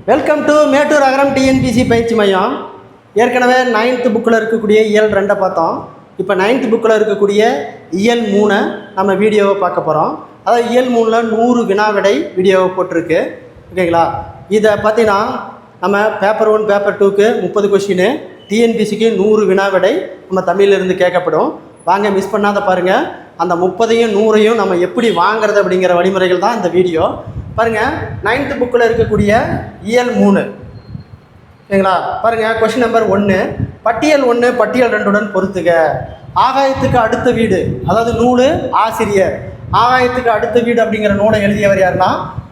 Welcome to Mettur Agaram TNPSC பயிற்சி மையம். ஏற்கனவே 9th புக்கில் இருக்கக்கூடிய இயல் 2 பார்த்தோம். இப்போ 9th புக்கில் இருக்கக்கூடிய இயல் 3 நம்ம வீடியோவை பார்க்க போகிறோம். அதாவது இயல் 3ல் 100 வினாவிடை வீடியோவை போட்டிருக்கு. ஓகேங்களா? இதை பார்த்தீங்கன்னா நம்ம பேப்பர் 1 பேப்பர் 2க்கு 30 கொஸ்டின், டிஎன்பிசிக்கு 100 வினாவிடை நம்ம தமிழிலிருந்து கேட்கப்படும். வாங்க, மிஸ் பண்ணாத பாருங்கள். அந்த 30ஐயும் 100ஐயும் நம்ம எப்படி வாங்கிறது அப்படிங்கிற வழிமுறைகள் தான் இந்த வீடியோ. பாருங்கள், 9th புக்கில் இருக்கக்கூடிய இயல் 3. ஓகேங்களா? பாருங்கள், கொஸ்டின் நம்பர் 1, பட்டியல் 1 பட்டியல் 2உடன் பொறுத்துக. ஆகாயத்துக்கு அடுத்த வீடு, அதாவது நூல் ஆசிரியர். ஆகாயத்துக்கு அடுத்த வீடு அப்படிங்கிற நூலை எழுதியவர் யாருன்னா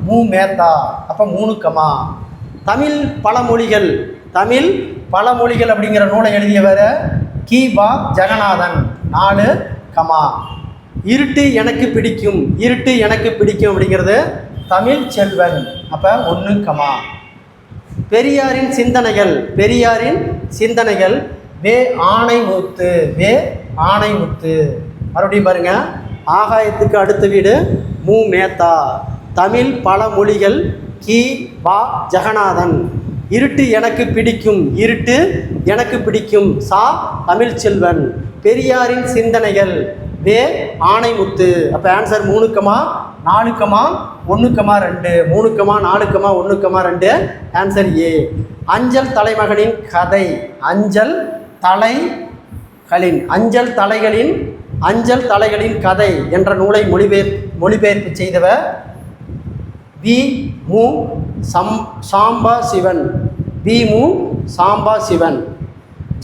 மு மேத்தா. அப்போ 3 கமா. தமிழ் பழமொழிகள், தமிழ் பழமொழிகள் அப்படிங்கிற நூலை எழுதியவர் கி.பா. ஜெகநாதன். 4 கமா. இருட்டு எனக்கு பிடிக்கும், இருட்டு எனக்கு பிடிக்கும் அப்படிங்கிறது தமிழ் செல்வன். அப்போ 1 கமா. பெரியாரின் சிந்தனைகள், பெரியாரின் சிந்தனைகள் வே ஆணைமுத்து, வே ஆணைமுத்து. மறுபடியும் பாருங்க, ஆகாயத்துக்கு அடுத்த வீடு மு மேத்தா. தமிழ் பழமொழிகள் கி.பா. ஜெகநாதன். இருட்டு எனக்கு பிடிக்கும், இருட்டு எனக்கு பிடிக்கும் சா தமிழ் செல்வன். பெரியாரின் சிந்தனைகள் வே ஆணைமுத்து. அப்போ answer 3 comma 4 comma 1 comma 2. 3 comma 4 comma 1 comma 2. Answer A. அஞ்சல் தலைமகனின் கதை, அஞ்சல் தலைகளின், அஞ்சல் தலைகளின், அஞ்சல் தலைகளின் கதை என்ற நூலை மொழிபெயர்ப்பு செய்தவர் we. M. Samba Sivan, we. M. Samba Sivan.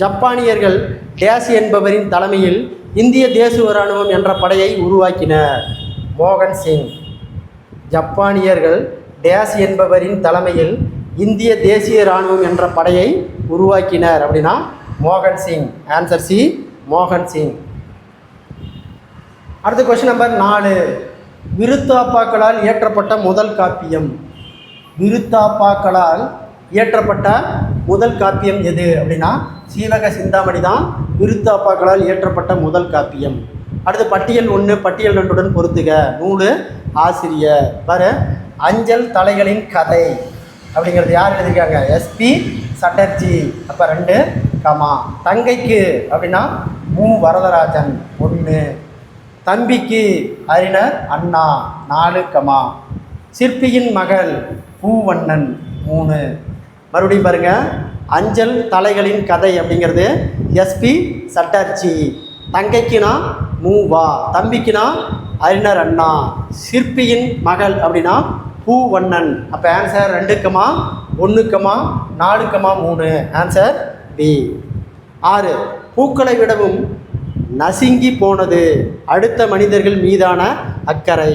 ஜப்பானியர்கள் days என்பவரின் தலைமையில் இந்திய தேசிய இராணுவம் என்ற படையை உருவாக்கினர். மோகன் சிங். ஜப்பானியர்கள் டேஸ் என்பவரின் தலைமையில் இந்திய தேசிய இராணுவம் என்ற படையை உருவாக்கினர் அப்படின்னா மோகன் சிங். ஆன்சர் சி, மோகன் சிங். அடுத்த கொஸ்டின் நம்பர் 4, விருத்தாப்பாக்களால் இயற்றப்பட்ட முதல் காப்பியம். விருத்தாப்பாக்களால் இயற்றப்பட்ட முதல் காப்பியம் எது அப்படின்னா சீவக சிந்தாமணி தான் விருத்தாப்பாக்களால் இயற்றப்பட்ட முதல் காப்பியம். அடுத்து பட்டியல் 1 பட்டியல் 2உடன் பொறுத்துக. நூல் ஆசிரியர். பாரு, அஞ்சல் தலைகளின் கதை அப்படிங்கிறது யார் எழுதியிருக்காங்க? எஸ்.பி. சட்டர்ஜி. அப்போ 2 கமா. தங்கைக்கு அப்படின்னா மு. வரதராஜன். 1. தம்பிக்கு அறிஞர் அண்ணா. 4 கமா. சிற்பியின் மகள் பூவண்ணன். 3. மறுபடியும் பாருங்க, அஞ்சல் தலைகளின் கதை அப்படிங்கிறது எஸ்.பி. சட்டர்ஜி. தங்கைக்குனா மூவா, தம்பிக்குனா அறிஞர் அண்ணா, சிற்பியின் மகள் அப்படின்னா பூவண்ணன். அப்போ answer 2 comma 1 comma 4 comma 3. Answer B. 6, பூக்களை விடவும் நசுங்கி போனது அடுத்த மனிதர்கள் மீதான அக்கறை.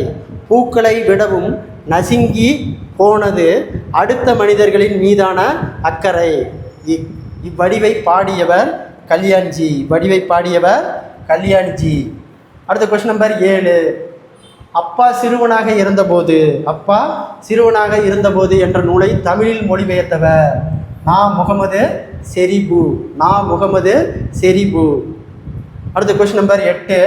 பூக்களை விடவும் நசுங்கி போனது அடுத்த மனிதர்களின் மீதான அக்கறை. இவ்வடிவை பாடியவர் கல்யாண்ஜி. வடிவை பாடியவர் கல்யாண்ஜி. அடுத்த கொஸ்டின் நம்பர் 7, அப்பா சிறுவனாக இருந்தபோது, அப்பா சிறுவனாக இருந்தபோது என்ற நூலை தமிழில் மொழிபெயர்த்தவர் நா. முகமது செரிபு. நா. முகமது செரிபு. அடுத்த கொஸ்டின் நம்பர் 8,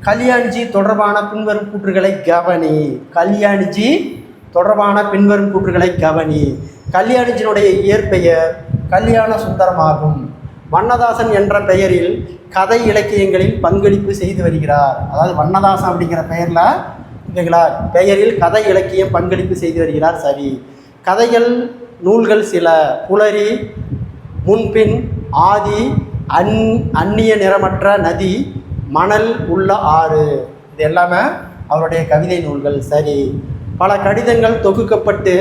கல்யாண்ஜி தொடர்பான பின்வரும் கூற்றுகளை கவனி. கல்யாண்ஜி தொடர்பான பின்வரும் கூற்றுகளை கவனி. கல்யாணிஜினுடைய இயற்பெயர் கல்யாண சுந்தரமாகும். வண்ணதாசன் என்ற பெயரில் கதை இலக்கியங்களில் பங்களிப்பு செய்து வருகிறார். அதாவது வண்ணதாசன் அப்படிங்கிற பெயரில், ஓகேங்களா, பெயரில் கதை இலக்கியம் பங்களிப்பு செய்து வருகிறார். சரி. கதைகள் நூல்கள் சில: புலரி, முன்பின், ஆதி, அந்நிய நிறமற்ற நதி, மணல் உள்ள ஆறு. இது எல்லாமே அவருடைய கவிதை நூல்கள். சரி. பல கடிதங்கள் தொகுக்கப்பட்டு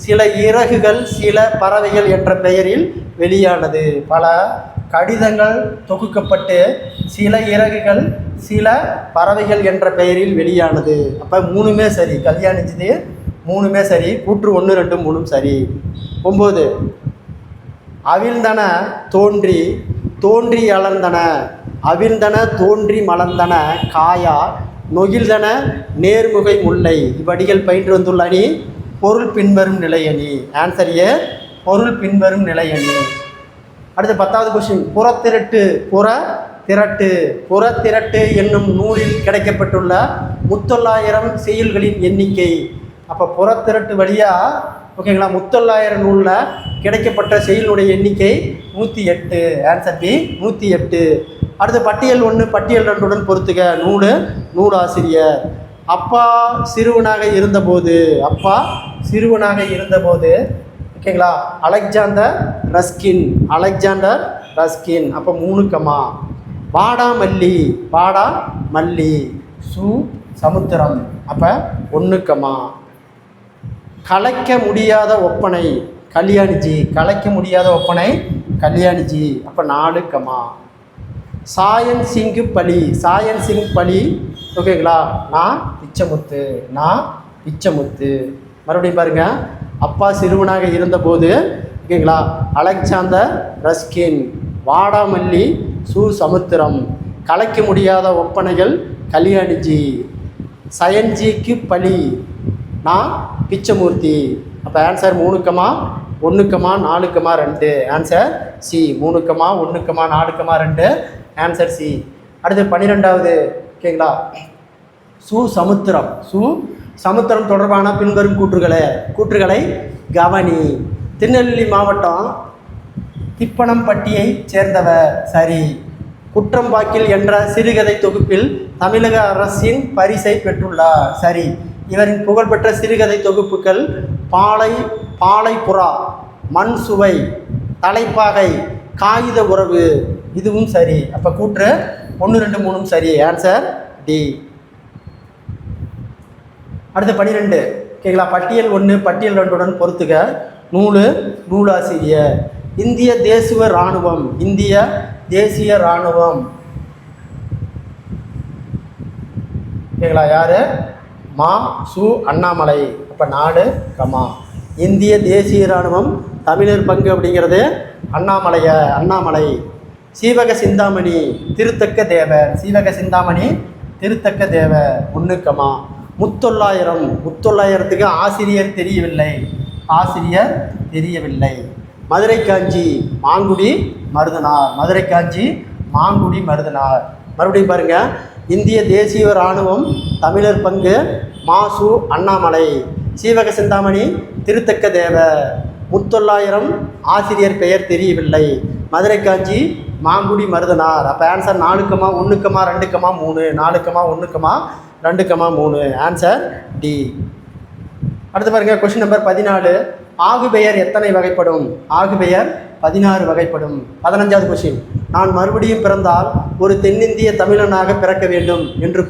சில இறகுகள் சில பறவைகள் என்ற பெயரில் வெளியானது. பல கடிதங்கள் தொகுக்கப்பட்டு சில இறகுகள் சில பறவைகள் என்ற பெயரில் வெளியானது. அப்போ 3மே சரி. கல்யாணிச்சது 3மே சரி. கூற்று 1, 2, 3 சரி. 9, அவிழ்ந்தன தோன்றி தோன்றி அலர்ந்தன, அவிழ்ந்தன தோன்றி மலர்ந்தன காயா நொகிழ்ந்தன நேர்முகை முல்லை. இவ்வடிகள் பயின்று வந்துள்ள அணி பொருள் பின்வரும் நிலையணி. ஆன்சர் ஏ, பொருள் பின்வரும் நிலையணி. அடுத்து 10வது கொஸ்டின், புறத்திரட்டு. புறத்திரட்டு. புறத்திரட்டு என்னும் நூலில் கிடைக்கப்பட்டுள்ள 300,000 செய்யுள்களின் எண்ணிக்கை. அப்போ புறத்திரட்டு வழியாக ஓகேங்களா. முத்தொள்ளாயிரம் நூலில் கிடைக்கப்பட்ட செயலுடைய எண்ணிக்கை 108. Answer B 108. அடுத்து பட்டியல் 1 பட்டியல் 2 பொறுத்துக. நூலாசிரியர். அப்பா சிறுவனாக இருந்தபோது ஓகேங்களா அலெக்சாண்டர் ரஸ்கின். அப்போ 3 கமா. வாடா மல்லி சு சமுத்திரம். அப்போ 1 கமா. கலைக்க முடியாத ஒப்பனை கல்யாணிஜி. அப்போ 4 கமா. சாயன் சிங் பலி ஓகேங்களா நான் பிச்சமுத்து. மறுபடியும் பாருங்க. அப்பா சிறுவனாக இருந்தபோது ஓகேங்களா அலெக்சாண்டர் ரஸ்கின். வாடாமல்லி சு சமுத்திரம். கலைக்க முடியாத ஒப்பனைகள் கல்யாணிஜி. சயன்ஜிக்கு பலி நான் பிச்சமூர்த்தி. அப்போ answer 3 comma 1 comma 4 comma 2. Answer C 3 comma 1 comma 4 comma 2. Answer C. அடுத்து 12வது ஓகேங்களா சமுத்திரம் தொடர்பான பின்வரும் கூற்றுகளை கவனி. திருநெல்வேலி மாவட்டம் திப்பனம்பட்டியை சேர்ந்தவர். சரி. குற்றம்பாக்கில் என்ற சிறுகதை தொகுப்பில் தமிழக அரசின் பரிசை பெற்றுள்ளார். சரி. இவரின் புகழ்பெற்ற சிறுகதை தொகுப்புகள் பாலைப்புறா, மண் சுவை, தலைப்பாகை, காகித உறவு. இதுவும் சரி. அப்போ கூற்று 1 2 3 சரி. Answer D. அடுத்து 12 ஓகேங்களா பட்டியல் 1 பட்டியல் 2 பொறுத்துக. நூலாசிரியர். இந்திய தேசிய இராணுவம் ஓகேங்களா யார்? மா சு அண்ணாமலை. அப்போ 4 கமா. இந்திய தேசிய இராணுவம் தமிழர் பங்கு அப்படிங்கிறது அண்ணாமலை. சீவக சிந்தாமணி திருத்தக்க தேவர். 1 கமா. முத்தொள்ளாயிரத்துக்கு ஆசிரியர் தெரியவில்லை. மதுரை காஞ்சி மாங்குடி மருதனார். மறுபடியும் பாருங்க. இந்திய தேசிய இராணுவம் தமிழர் பங்கு மாசு அண்ணாமலை. சீவக சிந்தாமணி திருத்தக்க தேவர். முத்தொள்ளாயிரம் ஆசிரியர் பெயர் தெரியவில்லை. மதுரை காஞ்சி மாங்குடி மருதனார். அப்போ answer 4 comma 1 comma 2 comma 3. 4 comma 1 comma 2 comma 3. Answer D. அடுத்து பாருங்க. Question number 14. ஆகுபெயர் எத்தனை வகைப்படும்? ஆகுபெயர் 16 வகைப்படும். 15வது கொஸ்டின். நான் மறுபடியும் பிறந்தால் ஒரு தென்னிந்திய தமிழனாக பிறக்க வேண்டும் என்று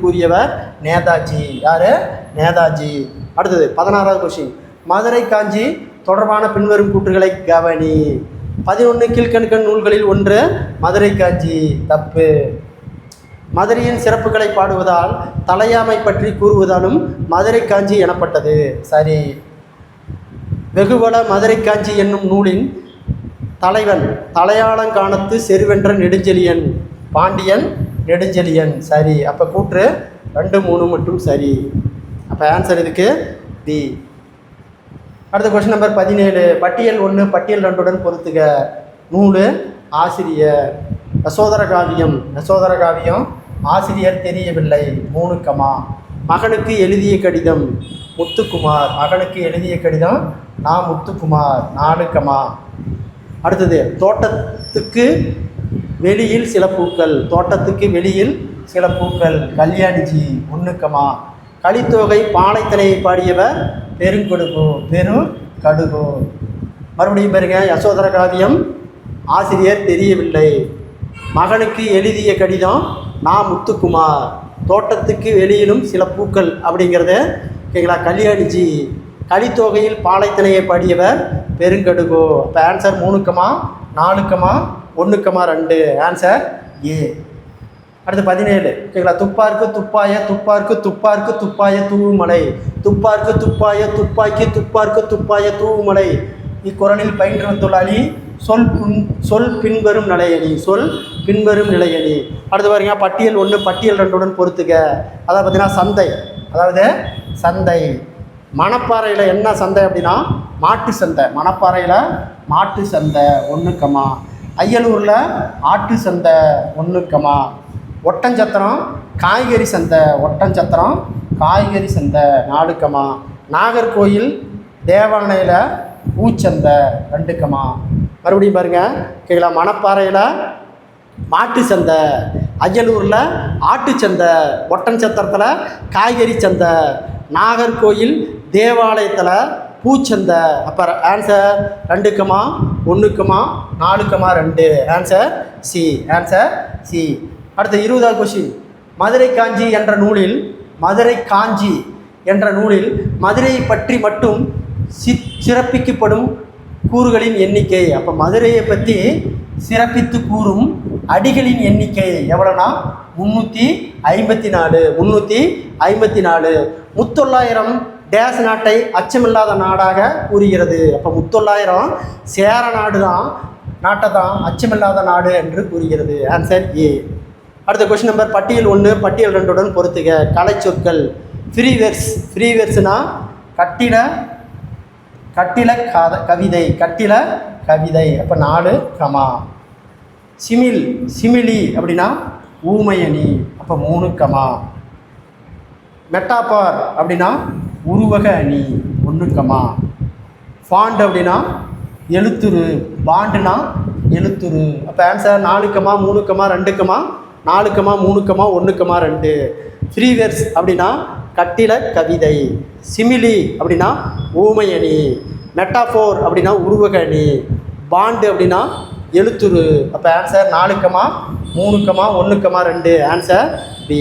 கூறியவர். நேதாஜி. யாரு? நேதாஜி. அடுத்தது 16வது கொஸ்டின். மதுரை காஞ்சி தொடர்பான பின்வரும் கூற்றுகளை கவனி. 11 கீழ்க்கணக்கு நூல்களில் ஒன்று மதுரை காஞ்சி. தப்பு. மதுரையின் சிறப்புகளை பாடுவதால் தலையாமை பற்றி கூறுவதாலும் மதுரை காஞ்சி எனப்பட்டது. சரி. வெகுவள மதுரை காஞ்சி என்னும் நூலின் தலைவன் தலையாளங்கானத்து செருவென்ற நெடுஞ்செழியன். பாண்டியன் நெடுஞ்செழியன். சரி. அப்போ கூற்று 2 3 மட்டும் சரி. அப்போ ஆன்சர் இதுக்கு பி. அடுத்த கொஸ்டின் நம்பர் 17. பட்டியல் 1 பட்டியல் 2 பொறுத்துக. நூல் ஆசிரியர். யசோதர காவியம் ஆசிரியர் தெரியவில்லை. 3 கமா. மகனுக்கு எழுதிய கடிதம் முத்துக்குமார். நான் முத்துக்குமார். 4 கமா. அடுத்தது தோட்டத்துக்கு வெளியில் சில பூக்கள் கல்யாணிஜி. 1 கமா. கலித்தொகை பாலைத்தனையை பாடியவர் பெருங்கடுகு. மறுபடியும் பாருங்க. யசோதர காவியம் ஆசிரியர் தெரியவில்லை. மகனுக்கு எழுதிய கடிதம் நான் முத்துக்குமார். தோட்டத்துக்கு வெளியிலும் சில பூக்கள் அப்படிங்கிறது ஓகேங்களா கல்யாணிஜி. கலித்தொகையில் பாலைத்தனையை பாடியவர் பெருங்கடுகு. இப்போ answer 3 comma 4 comma 1 comma 2. Answer A. அடுத்து 17 ஓகேங்களா. துப்பார்க்கு துப்பாய தூவுமலை. துப்பார்க்கு தூவுமலை. இக்குறளில் பயின்று வந்துள்ள அணி சொல் பின்வரும் நிலையணி. அடுத்து பாருங்க. பட்டியல் 1 பட்டியல் 2 பொறுத்துக. அதாவது பார்த்தீங்கன்னா சந்தை. மணப்பாறையில் என்ன சந்தை அப்படின்னா மாட்டு சந்தை. மாட்டு சந்தை. 1 கமா. அய்யலூரில் ஆட்டு சந்தை. 1 கமா. ஒட்டஞ்சத்திரம் காய்கறி சந்தை, ஒட்டஞ்சத்திரம் காய்கறி சந்தை 4 கமா. நாகர்கோயில் தேவானையில் பூச்சந்தை 2 கமா. மறுபடியும் பாருங்கள் ஓகேங்களா. மணப்பாறையில் மாட்டு சந்தை, அய்யலூரில் ஆட்டுச்சந்தை, ஒட்டன்சத்திரத்தில் காய்கறி சந்தை, நாகர்கோயில் தேவாலயத்தில் பூச்சந்தை. அப்போ answer 2 comma 1 comma 4 comma 2. Answer C, answer C. அடுத்த 20வது கொஸ்டின். மதுரை காஞ்சி என்ற நூலில் மதுரையை பற்றி மட்டும் சிறப்பிக்கப்படும் கூறுகளின் எண்ணிக்கை. அப்போ மதுரையை பற்றி சிறப்பித்து கூறும் அடிகளின் எண்ணிக்கை எவ்வளோனா 354. 354. முத்தொள்ளாயிரம் டேஸ் நாட்டை அச்சமில்லாத நாடாக கூறுகிறது. அப்போ முத்தொள்ளாயிரம் சேர நாட்டை தான் அச்சமில்லாத நாடு என்று கூறுகிறது. Answer A. அடுத்த கொஸ்டின் நம்பர் பட்டியல் 1 பட்டியல் 2 பொறுத்துக. கலை சொற்கள். ஃப்ரீவெர்ஸ்னா கட்டில கவிதை. அப்போ 4 கமா. சிமிலி அப்படின்னா ஊமையணி. அப்போ 3 கமா. மெட்டாபார் அப்படின்னா உருவக அணி 1 கமா. ஃபாண்ட் அப்படின்னா எழுத்துரு, பாண்டுனா எழுத்துரு. அப்போ answer 4 comma 3 comma 2 comma 4 comma 3 comma 1 comma 2. ஃப்ரீவெர்ஸ் அப்படின்னா கட்டில கவிதை. சிமிலி அப்படின்னா ஊமையணி. மெட்டாஃபோர் அப்படின்னா உருவக அணி. பாண்டு அப்படின்னா எழுத்துரு. அப்போ answer 4 comma 3 comma 1 comma 2. Answer B.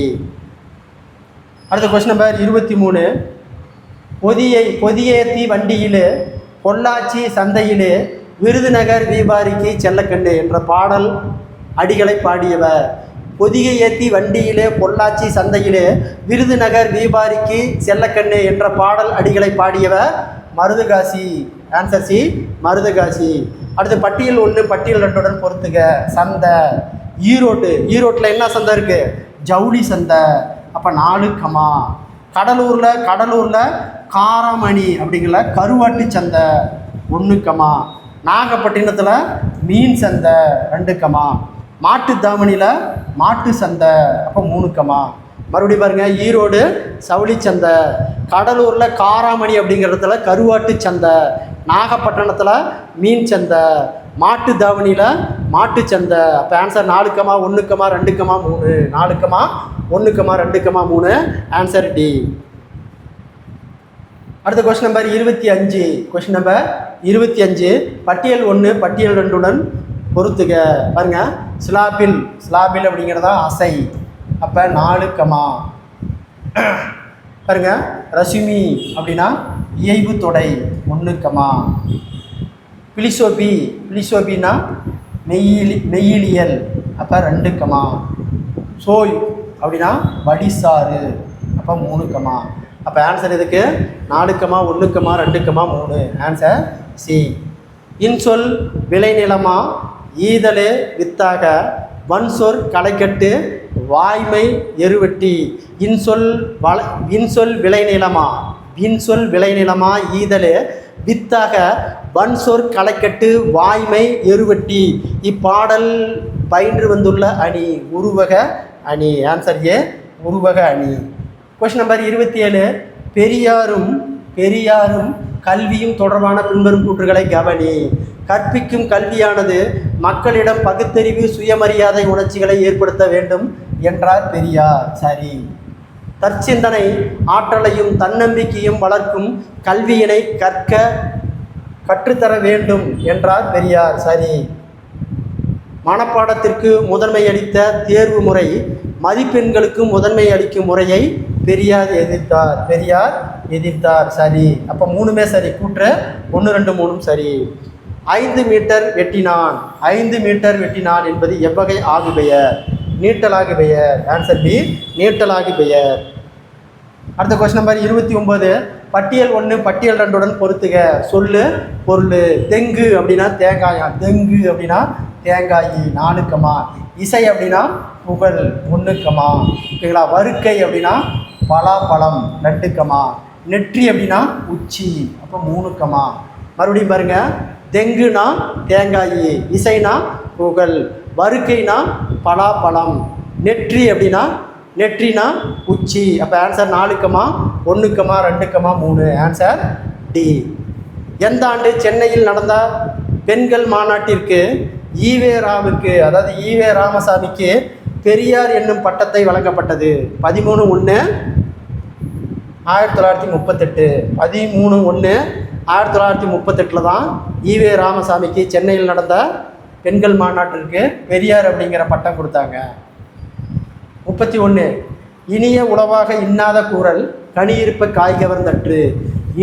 அடுத்த கொஸ்டின் நம்பர் 23. பொதியேத்தி வண்டியில் பொள்ளாச்சி சந்தையில் விருதுநகர் வியாபாரிக்கு செல்லக்கண்டு என்ற பாடல் அடிகளை பாடியவர். பொதிகை ஏற்றி வண்டியிலே பொள்ளாச்சி சந்தையிலே விருதுநகர் வியாபாரிக்கு செல்லக்கண்ணு என்ற பாடல் அடிகளை பாடியவர் மருதகாசி. Answer C, Marudhakasi. அடுத்து பட்டியல் 1 பட்டியல் 2 பொறுத்துக. சந்தை. ஈரோட்டில் என்ன சந்தை இருக்குது? ஜவுளி சந்தை. அப்போ 4 கமா. கடலூரில் காராமணி அப்படிங்கிற கருவாட்டு சந்தை 1 கமா. நாகப்பட்டினத்தில் மீன் சந்தை 2 கமா. மாட்டுத்தாவணியில் மாட்டு சந்தை. அப்போ 3 கமா. மறுபடியும் பாருங்கள், ஈரோடு சவுளி சந்தை, கடலூரில் காராமணி அப்படிங்கிறதுல கருவாட்டு சந்தை, நாகப்பட்டினத்தில் மீன் சந்தை, மாட்டு தாவணியில் மாட்டு சந்தை. அப்போ answer 4 comma 1 comma 2 comma 3. 4 comma 1 comma 2 comma 3. Answer D. அடுத்த கொஸ்டின் நம்பர் 25. கொஸ்டின் நம்பர் 25 பட்டியல் 1 பட்டியல் 2 பொறுத்துக. பாருங்க, ஸ்லாபில் அப்படிங்கிறதா அசை. அப்போ 4 கமா. பாருங்க, ரசுமி அப்படின்னா இயைபு தொடை 1 கமா. பிலிசோபின்னா மெய்யிலியல். அப்போ 2 கமா. சோய் அப்படின்னா வடிசாறு. அப்போ 3 கமா. அப்போ ஆன்சர் இதுக்கு 4 comma 1 comma 2 comma 3. Answer C. இன்சொல் விளைநிலமா ஈதலே வித்தாக வன்சொற் களைக்கட்டு வாய்மை எருவெட்டி. இன்சொல் விளைநிலமா ஈதலே வித்தாக வன்சொற் களைக்கட்டு வாய்மை எருவெட்டி. இப்பாடல் பயின்று வந்துள்ள அணி உருவக அணி. ஆன்சர் ஏ, உருவக அணி. கொஸ்டின் நம்பர் 27 பெரியாரும் கல்வியும் தொடர்பான பின்வரும் கூற்றுகளை கவனி. கற்பிக்கும் கல்வியானது மக்களிடம் பகுத்தறிவு சுயமரியாதை உணர்ச்சிகளை ஏற்படுத்த வேண்டும் என்றார் பெரியார். சரி. தற்சிந்தனை ஆற்றலையும் தன்னம்பிக்கையும் வளர்க்கும் கல்வியினை கற்றுத்தர வேண்டும் என்றார் பெரியார். சரி. மனப்பாடத்திற்கு முதன்மை அளித்த தேர்வு முறை மதிப்பெண்களுக்கு முதன்மை அளிக்கும் முறையை பெரியார் எதிர்த்தார். சரி. அப்போ 3மே சரி. கூற்று 1 2 3 சரி. 5 மீட்டர் வெட்டினான் என்பது எவ்வகை ஆகு பெயர்? நீட்டலாகு பெயர். ஆன்சர் பி, நீட்டலாகு பெயர். அடுத்த கொஸ்டின் நம்பர் 29 பட்டியல் 1 பட்டியல் 2 பொறுத்துக. சொல்லு பொருள். தெங்கு அப்படின்னா தேங்காயா, தெங்கு அப்படின்னா தேங்காயி 4 கமா. இசை அப்படின்னா புகழ் 1 கமா. ஓகேங்களா. வருக்கை அப்படின்னா பலாப்பழம் 2 கமா. நெற்றி அப்படின்னா உச்சி. அப்போ 3 கமா. மறுபடியும் பாருங்க, தெங்குனா தேங்காயி, இசைனா புகழ், வருக்கைனா பலாப்பழம், நெற்றி அப்படின்னா நெற்றினா உச்சி. அப்போ ஆன்சர் 4,1,2,3. Answer D. எந்த ஆண்டு சென்னையில் நடந்த பெண்கள் மாநாட்டிற்கு ஈவே.ராவுக்கு, அதாவது ஈவே ராமசாமிக்கு பெரியார் என்னும் பட்டத்தை வழங்கப்பட்டது? 13/1/1938. 13/1/1938 தான் ஈவே ராமசாமிக்கு சென்னையில் நடந்த பெண்கள் மாநாட்டிற்கு பெரியார் அப்படிங்கிற பட்டம் கொடுத்தாங்க. 31. இனிய உளவாக இன்னாத கூறல் கனியிருப்ப காய்கவர்ந்தற்று.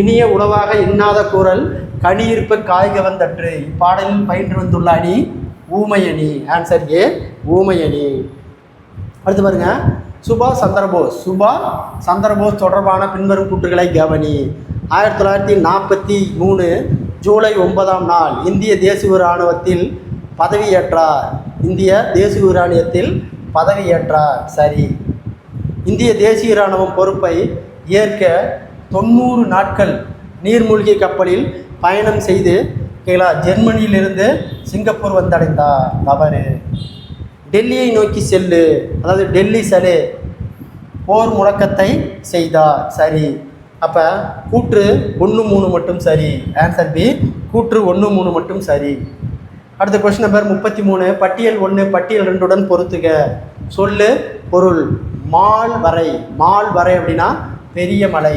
இனிய உளவாக இன்னாத கூறல் கனியிருப்ப காய்கவர்ந்தற்று. இப்பாடலில் பயின்று வந்துள்ள அணி ஊமை அணி. ஆன்சர் ஏ, ஊமை அணி. அடுத்து பாருங்க, சுபாஷ் சந்திரபோஸ் தொடர்பான பின்வரும் கூற்றுகளை கவனி. 1943 ஜூலை 9ஆம் நாள் இந்திய தேசிய இராணுவத்தில் பதவியேற்றார். இந்திய தேசிய இராணுவத்தில் பதவியேற்றார். சரி. இந்திய தேசிய இராணுவம் பொறுப்பை ஏற்க 90 நாட்கள் நீர்மூழ்கி கப்பலில் பயணம் செய்து ஜெர்மனியிலிருந்து சிங்கப்பூர் வந்தடைந்தார். தவறு. டெல்லியை நோக்கி செல்லு, அதாவது டெல்லி செல்லு போர் முழக்கத்தை செய்தார். சரி. அப்போ கூற்று 1, 3 மட்டும் சரி. ஆன்சர் பி, கூற்று 1, 3 மட்டும் சரி. அடுத்த கொஸ்டின் நம்பர் 33. பட்டியல் 1 பட்டியல் 2உடன் பொறுத்துக. சொல்லு பொருள். மால் வரை அப்படின்னா பெரிய மலை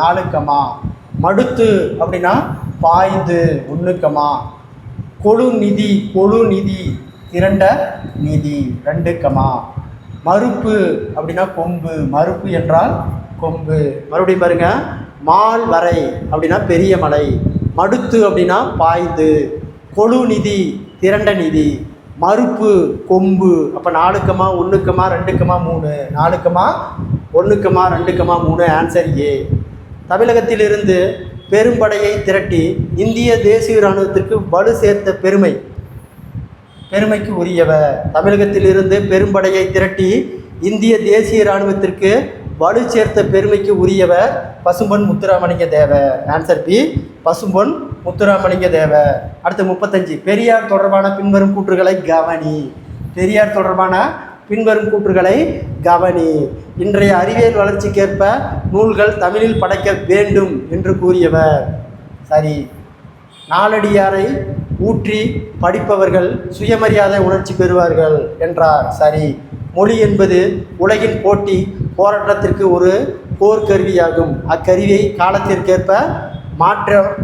4, மடுத்து அப்படின்னா பாய்ந்து 1, கொழு நிதி திரண்ட நிதி 2, மறுப்பு அப்படின்னா கொம்பு, மறுப்பு என்றால் கொம்பு. மறுபடியும் பாருங்க, மால் வரை அப்படின்னா பெரிய மலை, மடுத்து அப்படின்னா பாய்ந்து, கொழு நிதி திரண்ட நிதி, மறுப்பு கொம்பு. அப்போ 4, 1, 2, 3. 4, 1, 2, 3. Answer A. தமிழகத்திலிருந்து பெரும்படையை திரட்டி இந்திய தேசிய இராணுவத்திற்கு வலு சேர்த்த பெருமைக்கு உரியவர். தமிழகத்திலிருந்து பெரும்படையை திரட்டி இந்திய தேசிய இராணுவத்திற்கு வலு சேர்த்த பெருமைக்கு உரியவர் பசும்பொன் முத்துராமலிங்க தேவர். Answer B, Pasumpon Muthuramalinga Thevar. அடுத்து 35. பெரியார் தொடர்பான பின்வரும் கூற்றுகளை கவனி. பெரியார் தொடர்பான பின்வரும் கூற்றுகளை கவனி. இன்றைய அறிவியல் வளர்ச்சிக்கேற்ப நூல்கள் தமிழில் படைக்க வேண்டும் என்று கூறியவர். சரி. நாலடியாரை ஊற்றி படிப்பவர்கள் சுயமரியாதை உணர்ச்சி பெறுவார்கள் என்றார். சரி. மொழி என்பது உலகின் போராட்டத்திற்கு ஒரு போர்க்கருவியாகும். அக்கருவியை காலத்திற்கேற்ப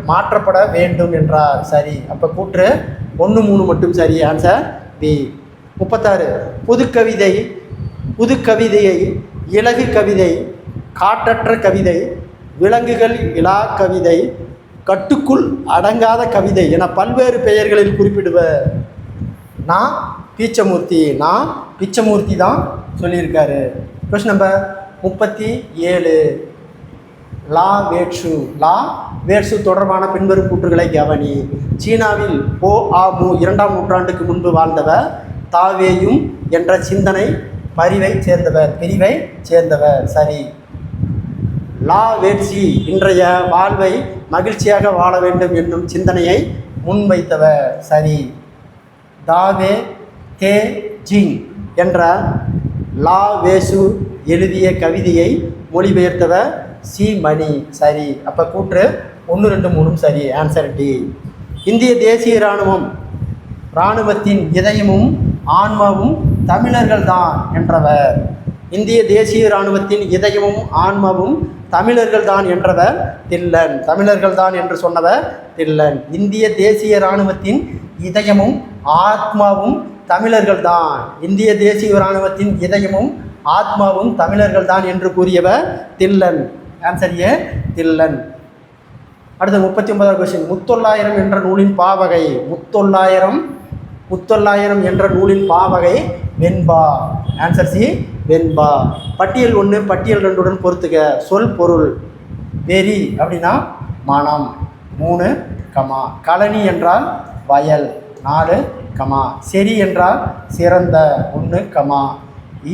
மாற்றப்பட வேண்டும் என்றார். சரி. அப்போ கூற்று 1, 3 மட்டும் சரி. Answer B. 36. புதுக்கவிதையை இலகு கவிதை, காற்றற்ற கவிதை, விலங்குகள் இலா கவிதை, கட்டுக்குள் அடங்காத கவிதை என பல்வேறு பெயர்களில் குறிப்பிடுவர். நான் பிச்சமூர்த்தி தான் சொல்லியிருக்காரு. Question number 37. லா வேட்சு தொடர்பான பின்வரும் கூற்றுகளை கவனி. சீனாவில் PO-AMU 2ஆம் நூற்றாண்டுக்கு முன்பு வாழ்ந்தவர். தாவேயும் என்ற சிந்தனை பிரிவை சேர்ந்தவர். சரி. லா வேட்சி இன்றைய வாழ்வை மகிழ்ச்சியாக வாழ வேண்டும் என்னும் சிந்தனையை முன்வைத்தவர். சரி. தாவே தே ஜிங் என்ற லா வேசு எழுதிய கவிதையை மொழிபெயர்த்தவர் சி மணி. சரி. அப்போ கூற்று 1, 2, 3 சரி. Answer D. இந்திய தேசிய இராணுவத்தின் இதயமும் ஆன்மாவும் தமிழர்கள் தான் என்றவர். இந்திய தேசிய இராணுவத்தின் இதயமும் ஆன்மாவும் தமிழர்கள் தான் என்றவர் தில்லன். தமிழர்கள் தான் என்று சொன்னவர் தில்லன். இந்திய தேசிய இராணுவத்தின் இதயமும் ஆத்மாவும் தமிழர்கள் தான். இந்திய தேசிய இராணுவத்தின் இதயமும் ஆத்மாவும் தமிழர்கள் தான் என்று கூறியவர் தில்லன். Answer A, Dhillon. அடுத்த 39வது கொஸ்டின். முத்தொள்ளாயிரம் என்ற நூலின் பாவகை. முத்தொள்ளாயிரம் என்ற நூலின் பாவகை வெண்பா. ஆன்சர் சி, வெண்பா. பட்டியல் 1 பட்டியல் 2உடன் பொறுத்துக. சொல் பொருள். வெறி அப்படின்னா மனம் 3, கழனி என்றால் வயல் 4, செரி என்றால் சிறந்த 1,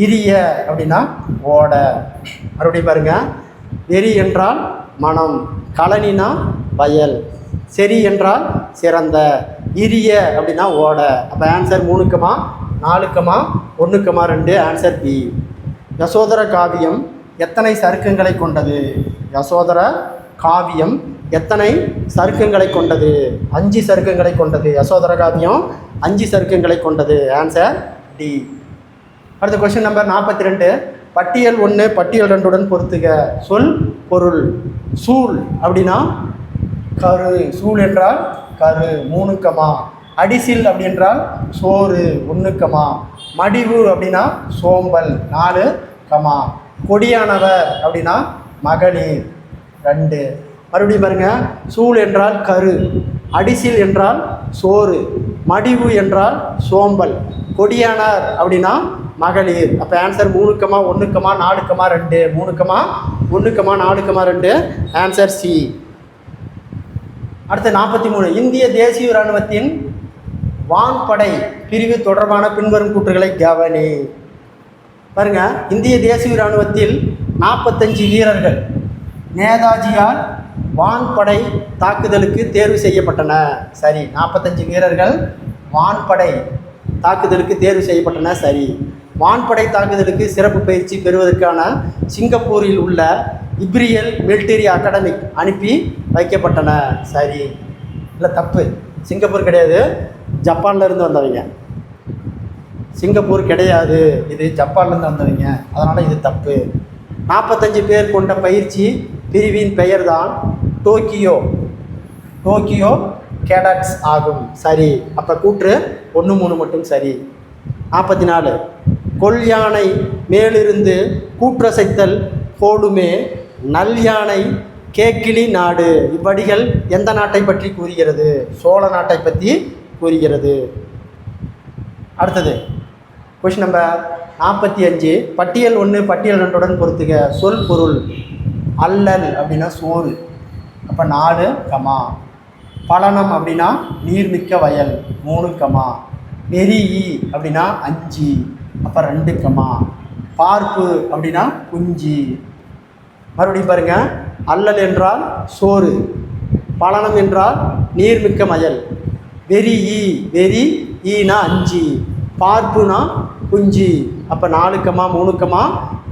இரிய அப்படின்னா ஓட. மறுபடியும் பாருங்க, வெறி என்றால் மனம், கழனினா வயல், செரி என்றால் சிறந்த, இரிய அப்படின்னா ஓட. அப்போ ஆன்சர் 3, 4,1,2 ஆன்சர் பி. யசோதர காவியம் எத்தனை சருக்கங்களை கொண்டது? யசோதர காவியம் எத்தனை சருக்கங்களை கொண்டது? 5 சருக்கங்களை கொண்டது. யசோதர காவியம் 5 சருக்கங்களை கொண்டது. Answer D. அடுத்த கொஸ்டின் நம்பர் 42. பட்டியல் 1 பட்டியல் 2 பொறுத்துக. சொல் பொருள். சூல் அப்படின்னா கரு. சூல் என்றால் கரு. 3, அடிசில் அப்படி என்றால் சோறு. 1, மடிவு அப்படின்னா சோம்பல். 4, கொடியானவர் அப்படின்னா மகளிர். 2. மறுபடியும் பாருங்க. சூல் என்றால் கரு, அடிசில் என்றால் சோறு, மடிவு என்றால் சோம்பல், கொடியானார் அப்படின்னா மகளிர். அப்போ ஆன்சர் 3,1,4,2. 3,1,4,2 answer C. அடுத்து 43. இந்திய தேசிய இராணுவத்தின் வான்படை பிரிவு தொடர்பான பின்வரும் கூற்றுகளை கவனி. பாருங்க. இந்திய தேசிய இராணுவத்தில் 45 வீரர்கள் நேதாஜியால் வான்படை தாக்குதலுக்கு தேர்வு செய்யப்பட்டன. சரி. 45 வீரர்கள் வான்படை தாக்குதலுக்கு தேர்வு செய்யப்பட்டன. சரி. வான்படை தாக்குதலுக்கு சிறப்பு பயிற்சி பெறுவதற்கான சிங்கப்பூரில் உள்ள இப்ரியல் மிலிட்டரி அகாடமிக் அனுப்பி வைக்கப்பட்டன. சரி. இல்லை, தப்பு. சிங்கப்பூர் கிடையாது, ஜப்பான்லேருந்து வந்தவங்க. சிங்கப்பூர் கிடையாது, இது ஜப்பான்லேருந்து வந்தவங்க. அதனால் இது தப்பு. 45 பேர் கொண்ட பயிற்சி பிரிவின் பெயர் தான் டோக்கியோ கேடட்ஸ் ஆகும். சரி. அப்போ கூற்று 1, 3 மட்டும் சரி. 44. கொல் யானை மேலிருந்து கூற்றசைத்தல் போடுமே நல் யானை கேக்கிளி நாடு. இவ்வடிகள் எந்த நாட்டை பற்றி கூறுகிறது? சோழ நாட்டை பற்றி கூறுகிறது. அடுத்தது கொஸ்டின் நம்பர் 45. பட்டியல் 1 பட்டியல் 2 பொறுத்துக. சொல் பொருள். அல்லல் அப்படின்னா சோறு. அப்போ 4, பலனம் அப்படின்னா நீர்மிக்க வயல். 3, நெறி அப்படின்னா 5. அப்போ 2, பார்ப்பு அப்படின்னா குஞ்சு. மறுபடியும் பாருங்க. அல்லல் என்றால் சோறு, பலனம் என்றால் நீர்மிக்க வயல், வெறி ஈனா 5, பார்ப்புனா குஞ்சு. அப்போ 4, 3,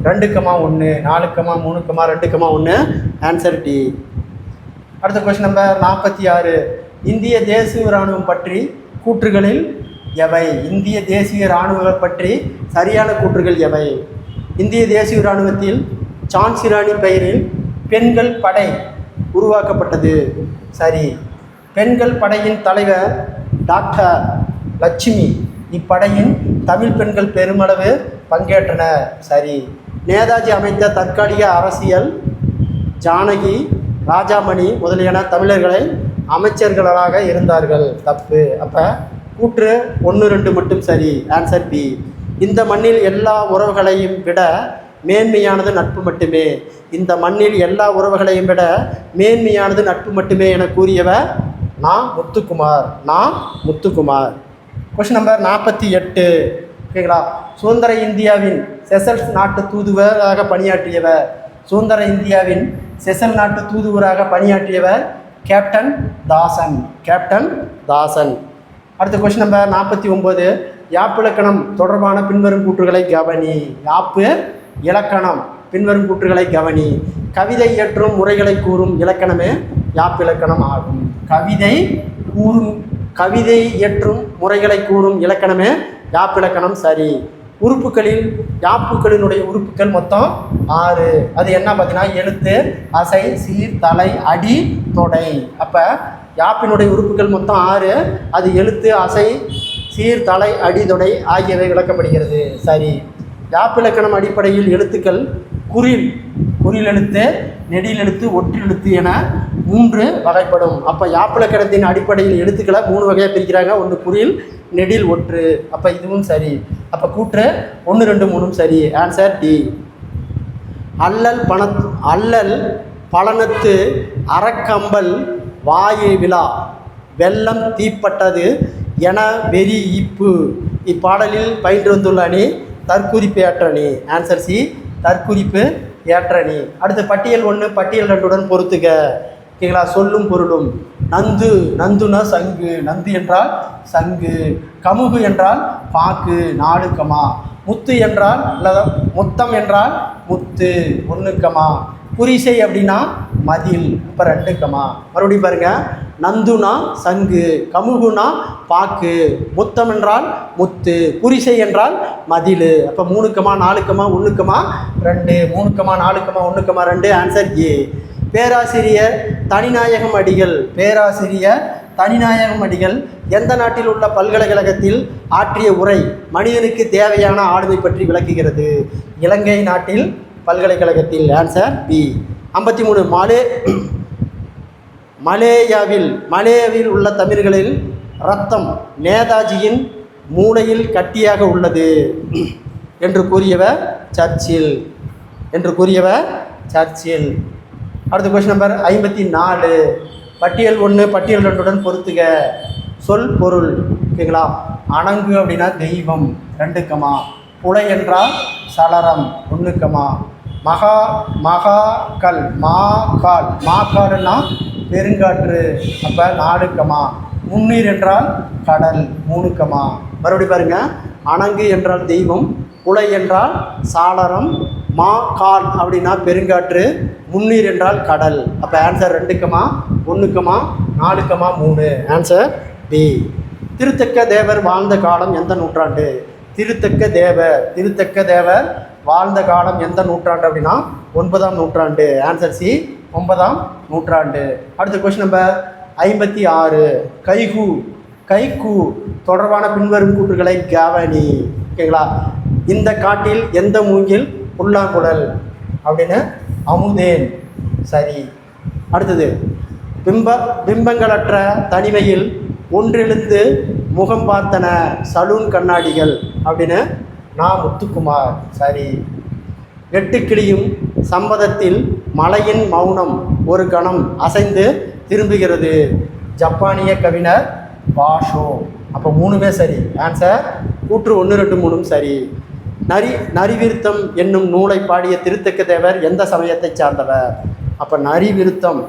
2, 1. 4, 3, 2, 1 ஆன்சர் டி. அடுத்த கொஸ்டின் நம்பர் 46. இந்திய தேசிய இராணுவம் பற்றி கூற்றுகளில் எவை? இந்திய தேசிய இராணுவம் பற்றி சரியான கூற்றுகள் எவை? இந்திய தேசிய இராணுவத்தில் ஜான்சி ராணி பெயரில் பெண்கள் படை உருவாக்கப்பட்டது. சரி. பெண்கள் படையின் தலைவர் டாக்டர் லட்சுமி. இப்படையின் தமிழ் பெண்கள் பெருமளவு பங்கேற்றனர். சரி. நேதாஜி அமைத்த தற்காலிக அரசியல் ஜானகி, ராஜாமணி முதலியன தமிழர்களை அமைச்சர்களாக இருந்தார்கள். தப்பு. அப்போ கூற்று 1, 2 மட்டும் சரி. Answer B. இந்த மண்ணில் எல்லா உறவுகளையும் விட மேன்மையானது நட்பு மட்டுமே. இந்த மண்ணில் எல்லா உறவுகளையும் விட மேன்மையானது நட்பு மட்டுமே என கூறியவர் முத்துக்குமார். Question number 48. ஓகேங்களா. சுதந்திர இந்தியாவின் செசல்ஸ் நாட்டு தூதுவராக பணியாற்றியவர். சுதந்திர இந்தியாவின் செசல் நாட்டு தூதுவராக பணியாற்றியவர் கேப்டன் தாசன். அடுத்த கொஸ்டின் நம்பர் 49. யாப்பிலக்கணம் தொடர்பான பின்வரும் கூற்றுகளை கவனி. யாப்பு இலக்கணம் பின்வரும் கூற்றுகளை கவனி. கவிதை இயற்றும் முறைகளை கூறும் இலக்கணமே யாப்பிலக்கணம் ஆகும். கவிதை இயற்றும் முறைகளை கூறும் இலக்கணமே யாப்பிலக்கணம். சரி. உறுப்புகளில் யாப்புகளினுடைய உறுப்புகள் மொத்தம் 6. அது என்ன பார்த்தீங்கன்னா எழுத்து, அசை, சீர், தலை, அடி, தொடை. அப்போ யாப்பினுடைய உறுப்புகள் மொத்தம் 6. அது எழுத்து, அசை, சீர், தலை, அடி, தொடை ஆகியவை விளக்கப்படுகிறது. சரி. யாப்பிலக்கணம் அடிப்படையில் எழுத்துக்கள் குறில் எழுத்து, நெடில் எழுத்து, ஒற்றெழுத்து என 3 வகைப்படும். அப்போ யாப்பிலக்கணத்தின் அடிப்படையில் எழுத்துக்களை 3 வகையாக பிரிக்கிறாங்க. ஒன்று குறில், நெடில், ஒற்று. அப்போ இதுவும் சரி. அப்போ கூற்று 1, 2, 3 சரி. Answer D. அல்லல் பலனத்து அறக்கம்பல் வாயு விழா வெள்ளம் தீப்பட்டது என வெறி ஈப்பு. இப்பாடலில் பயின்று வந்துள்ள அணி தற்குறிப்பு ஏற்ற அணி. Answer C. தற்குறிப்பு ஏற்ற அணி. அடுத்து பட்டியல் 1 பட்டியல் 2 பொறுத்துக. ஓகேங்களா. சொல்லும் பொருளும். நந்துனா சங்கு. நந்து என்றால் சங்கு. கமுகு என்றால் பாக்கு 4 கமா, முத்து என்றால் அல்லது மொத்தம் என்றால் முத்து 1 கமா, புரிசை அப்படின்னா மதில் இப்போ 2 கமா. மறுபடியும் பாருங்கள், நந்துனா சங்கு, கமுகுனா பாக்கு, முத்தம் என்றால் முத்து, புரிசை என்றால் மதில். அப்போ 3 comma 4 comma 1 comma 2, 3 comma 4 comma 1 comma 2, answer A. பேராசிரியர் தனிநாயகம் அடிகள், பேராசிரியர் தனிநாயகம் அடிகள் எந்த நாட்டில் உள்ள பல்கலைக்கழகத்தில் ஆற்றிய உரை மனிதனுக்கு தேவையான ஆளுமை பற்றி விளக்குகிறது? இலங்கை நாட்டில் பல்கலைக்கழகத்தில், ஆன்சர் பி. 53 மலேயாவில் உள்ள தமிழர்களில் ரத்தம் நேதாஜியின் மூளையில் கட்டியாக உள்ளது என்று கூறியவர் சர்ச்சில். அடுத்த கொஸ்டின் நம்பர் 54. பட்டியல் 1 பட்டியல் 2 பொறுத்துக. சொல் பொருள், ஓகேங்களா? அணங்கு அப்படின்னா தெய்வம் 2 கமா, புலை என்றால் சலரம் 1 கமா, மகாக்கால் மாக்காடுன்னா பெருங்காற்று அப்போ 4 கமா, முன்னீர் என்றால் கடல் 3 கமா. மறுபடியும் பாருங்கள், அணங்கு என்றால் தெய்வம், புலை என்றால் சாளரம், கால் அப்படின்னா பெருங்காற்று, முன்னீர் என்றால் கடல். அப்போ answer 2 comma 1 comma 4 comma 3, answer B. திருத்தக்க தேவர் வாழ்ந்த காலம் எந்த நூற்றாண்டு? திருத்தக்க தேவர் வாழ்ந்த காலம் எந்த நூற்றாண்டு அப்படின்னா 9ஆம் நூற்றாண்டு, ஆன்சர் சி 9ஆம் நூற்றாண்டு. அடுத்த கொஸ்டின் நம்பர் 56. கைகு தொடர்பான பின்வரும் கூற்றுகளை கவனி, ஓகேங்களா? இந்த காட்டில் எந்த மூங்கில் புல்லாங்குழல் அப்படின்னு அமுதேன், சரி. அடுத்தது பிம்பங்களற்ற தனிமையில் ஒன்றெழுந்து முகம் பார்த்தன சலூன் கண்ணாடிகள் அப்படின்னு முத்துக்குமார், சரி. வெட்டுக்கிளியும் சம்பதத்தில் மலையின் மௌனம் ஒரு கணம் அசைந்து திரும்புகிறது, ஜப்பானிய கவிஞர் பாஷோ. அப்போ 3மே சரி, ஆன்சர் கூற்று 1 2 3 சரி. நரிவிருத்தம் என்னும் நூலை பாடிய திருத்தக்க தேவர் எந்த சமயத்தை சார்ந்தவர்? அப்போ நரிவிருத்தம்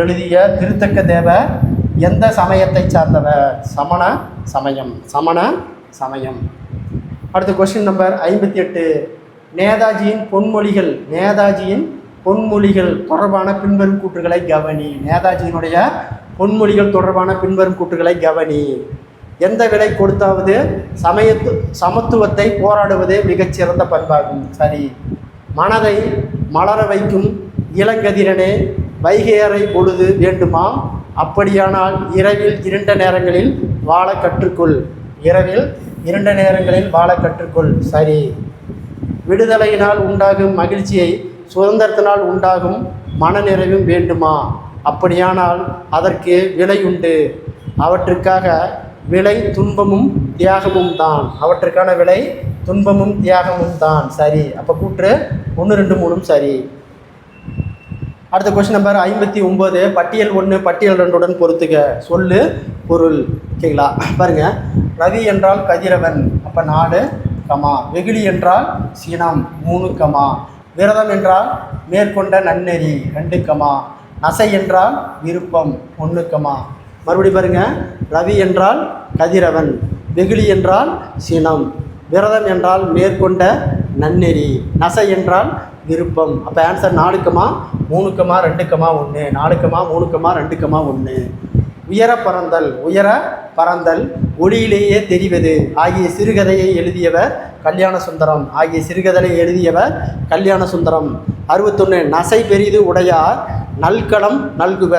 எழுதிய திருத்தக்க தேவர் எந்த சமயத்தை சார்ந்தவர்? சமண சமயம். அடுத்த கொஸ்டின் நம்பர் 58. நேதாஜியின் பொன்மொழிகள் தொடர்பான பின்வரும் கூற்றுகளை கவனி. நேதாஜியினுடைய பொன்மொழிகள் தொடர்பான பின்வரும் கூற்றுகளை கவனி. எந்த விலை கொடுத்தாவது சமத்துவத்தை போராடுவதே மிகச்சிறந்த பண்பாகும், சரி. மனதை மலர வைக்கும் இளங்கதிரனே வைகையறை பொழுது வேண்டுமா? அப்படியானால் இரவில் இருண்ட நேரங்களில் வாழ கற்றுக்கொள், சரி. விடுதலையினால் உண்டாகும் மகிழ்ச்சியை சுதந்திரத்தினால் உண்டாகும் மனநிறைவும் வேண்டுமா? அப்படியானால் அதற்கு விலை உண்டு, அவற்றுக்காக விலை துன்பமும் தியாகமும் தான், சரி. அப்போ கூற்று 1 2 3 சரி. அடுத்த கொஸ்டின் நம்பர் 59. பட்டியல் 1 பட்டியல் 2 பொறுத்துக. சொல்லு பொருள், ஓகேங்களா? பாருங்கள், ரவி என்றால் கதிரவன், அப்போ 4 கமா, வெகுளி என்றால் சினம் 3 கமா, விரதம் என்றால் மேற்கொண்ட நன்னெறி 2 கமா, நசை என்றால் விருப்பம் 1 கமா. மறுபடியும் பாருங்கள், ரவி என்றால் கதிரவன், வெகுளி என்றால் சினம், விரதம் என்றால் மேற்கொண்ட நன்னெறி, நசை என்றால் விருப்பம். அப்போ answer 4 comma 3 comma 2 comma 1, 4 comma 3 comma 2 comma 1. உயர பறந்தல் ஒளியிலேயே தெரிவது ஆகிய சிறுகதையை எழுதியவர் கல்யாண சுந்தரம். 61. நசை பெரிது உடையார் நல்களம் நல்குவ,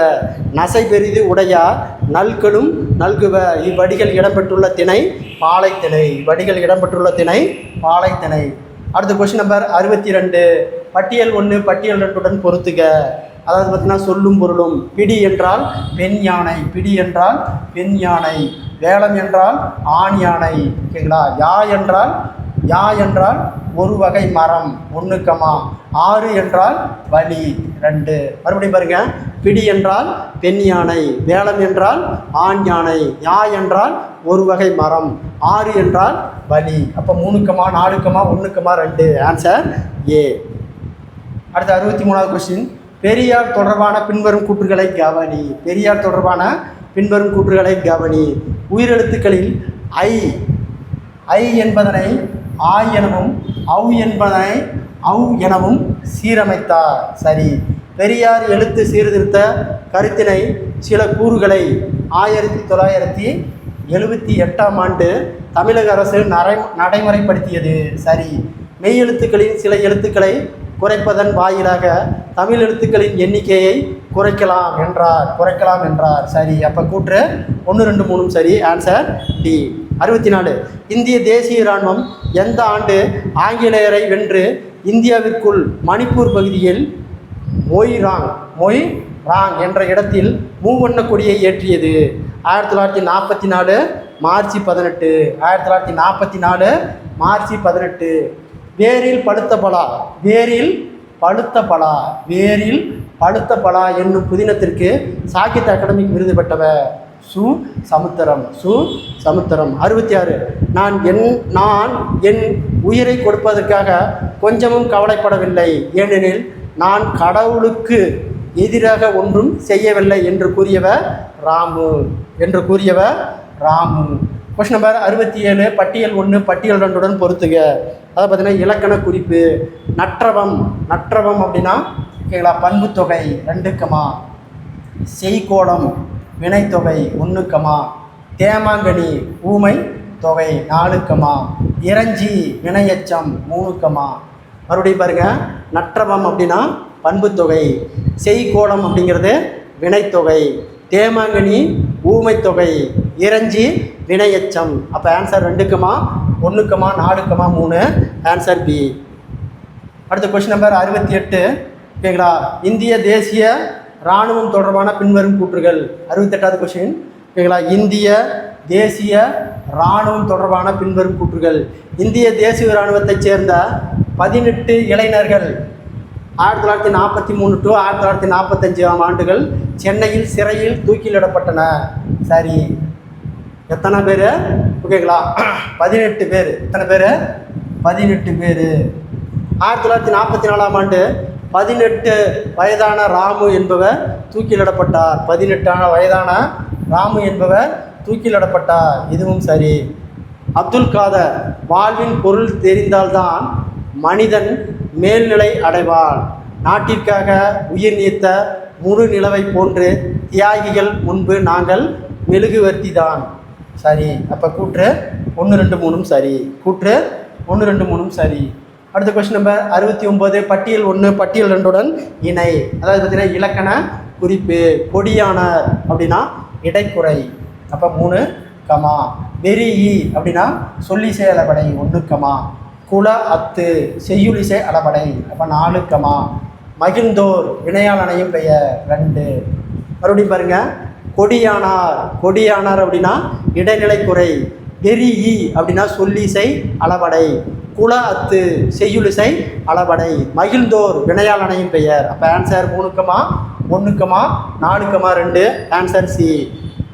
நசை பெரிது உடையார் நல்களும் நல்குவ. இவ்வடிகள் இடம்பெற்றுள்ள திணை பாலைத்திணை. அடுத்த கொஸ்டின் நம்பர் 62. பட்டியல் 1 பட்டியல் 2 பொறுத்துக. அதாவது பார்த்தீங்கன்னா சொல்லும் பொருளும். பிடி என்றால் பெண் யானை, வேலம் என்றால் ஆண் யானை, ஓகேங்களா? யா என்றால் ஒரு வகை மரம் 1 கமா, 6 என்றால் வலி 2. மறுபடியும் பாருங்க, பிடி என்றால் பெண் யானை, வேலம் என்றால் ஆண் யானை, யா என்றால் ஒரு வகை மரம், 6 என்றால் வலி. அப்போ 3 comma 4 comma 1 comma 2, answer A. அடுத்த 63வது கொஸ்டின். பெரியார் தொடர்பான பின்வரும் கூற்றுகளை கவனி. உயிரெழுத்துக்களில் ஐ ஐ என்பதனை ஆய் எனவும் அவ் என்பதனை அவ் எனவும் சீரமைத்தார். சரி. பெரியார் எழுத்து சீர்திருத்த கருத்தினை சில கூறுகளை 1978ஆம் ஆண்டு தமிழக அரசு நடைமுறைப்படுத்தியது. சரி. மெய் எழுத்துக்களின் சில எழுத்துக்களை குறைப்பதன் வாயிலாக தமிழ் எழுத்துக்களின் எண்ணிக்கையை குறைக்கலாம் என்றார். சரி. அப்போ கூற்று 1, 2, 3 சரி. Answer D. 64. இந்திய தேசிய இராணுவம் எந்த ஆண்டு ஆங்கிலேயரை வென்று இந்தியாவிற்குள் மணிப்பூர் பகுதியில் மொய் ராங் என்ற இடத்தில் மூவண்ண கொடியை ஏற்றியது? 1944 மார்ச் 18. 1944 மார்ச் 18. வேரில் பழுத்த பலா என்னும் புதினத்திற்கு சாகித்ய அகாடமிக் விருது பெற்றவர் சமுத்திரம். 66. நான் என் உயிரை கொடுப்பதற்காக கொஞ்சமும் கவலைப்படவில்லை, ஏனெனில் நான் கடவுளுக்கு எதிராக ஒன்றும் செய்யவில்லை என்று கூறியவர் ராமு. Question number 67. பட்டியல் 1 பட்டியல் 2 பொறுத்துக. அதை பார்த்தீங்கன்னா இலக்கண குறிப்பு. நற்றவம் அப்படின்னா ஓகேங்களா, பண்பு தொகை 2, செய்கோளம் வினைத்தொகை 1, தேமாங்கனி ஊமை தொகை 4, இறைஞ்சி வினையச்சம் 3. மறுபடியும் பாருங்க, நற்றவம் அப்படின்னா பண்பு தொகை, செய்கோளம் அப்படிங்கிறது வினைத்தொகை, தேமாங்கனி ஊமை தொகை, இறைஞ்சி வினையச்சம். அப்போ ஆன்சர் 2, 1, 4, 3. Answer B. அடுத்த கொஸ்டின் நம்பர் 68. ஓகேங்களா, இந்திய தேசிய இராணுவம் தொடர்பான பின்வரும் கூற்றுகள். 68வது கொஸ்டின். ஓகேங்களா, இந்திய தேசிய இராணுவம் தொடர்பான பின்வரும் கூற்றுகள். இந்திய தேசிய இராணுவத்தைச் சேர்ந்த 18 இளைஞர்கள் 1943 to 1945ஆம் ஆண்டுகள் சென்னையில் சிறையில் தூக்கிலிடப்பட்டன. சரி. எத்தனை பேர்? ஓகேங்களா, 18 பேர். எத்தனை பேர்? 18 பேர். 1944ஆம் ஆண்டு 18 வயதான ராமு என்பவர் தூக்கிலிடப்பட்டார். 18 வயதான ராமு என்பவர் தூக்கிலிடப்பட்டார். இதுவும் சரி. அப்துல் காதர், வாழ்வின் பொருள் தெரிந்தால்தான் மனிதன் மேல்நிலை அடைவான், நாட்டிற்காக உயிர் நீத்த முழு நிலவை போன்று தியாகிகள் முன்பு நாங்கள் மெழுகுவர்த்தி தான். சரி. அப்போ கூற்று 1, 2, 3 சரி. கூற்று 1, 2, 3 சரி. அடுத்த கொஸ்டின் நம்பர் 69. பட்டியல் 1 பட்டியல் 2 இணை. அதாவது பார்த்தீங்கன்னா இலக்கண குறிப்பு. கொடியானார் அப்படின்னா இடைக்குறை. அப்போ 3, வெறி அப்படின்னா சொல்லிசை அளபடை 1, குல அத்து செய்யுளிசை அளபடை. அப்போ 4, மகிழ்ந்தோர் வினையால் அணையும் பெயர் 2. மறுபடியும் பாருங்க, கொடியானார் அப்படின்னா இடைநிலை குறை, வெறி அப்படின்னா சொல்லிசை அளபடை, குல அத்து செய்யுளிசை அளபடை, மகிழ்ந்தோர் வினையால் அணையும் பெயர். அப்போ ஆன்சர் 3, 1, 4, 2. Answer C.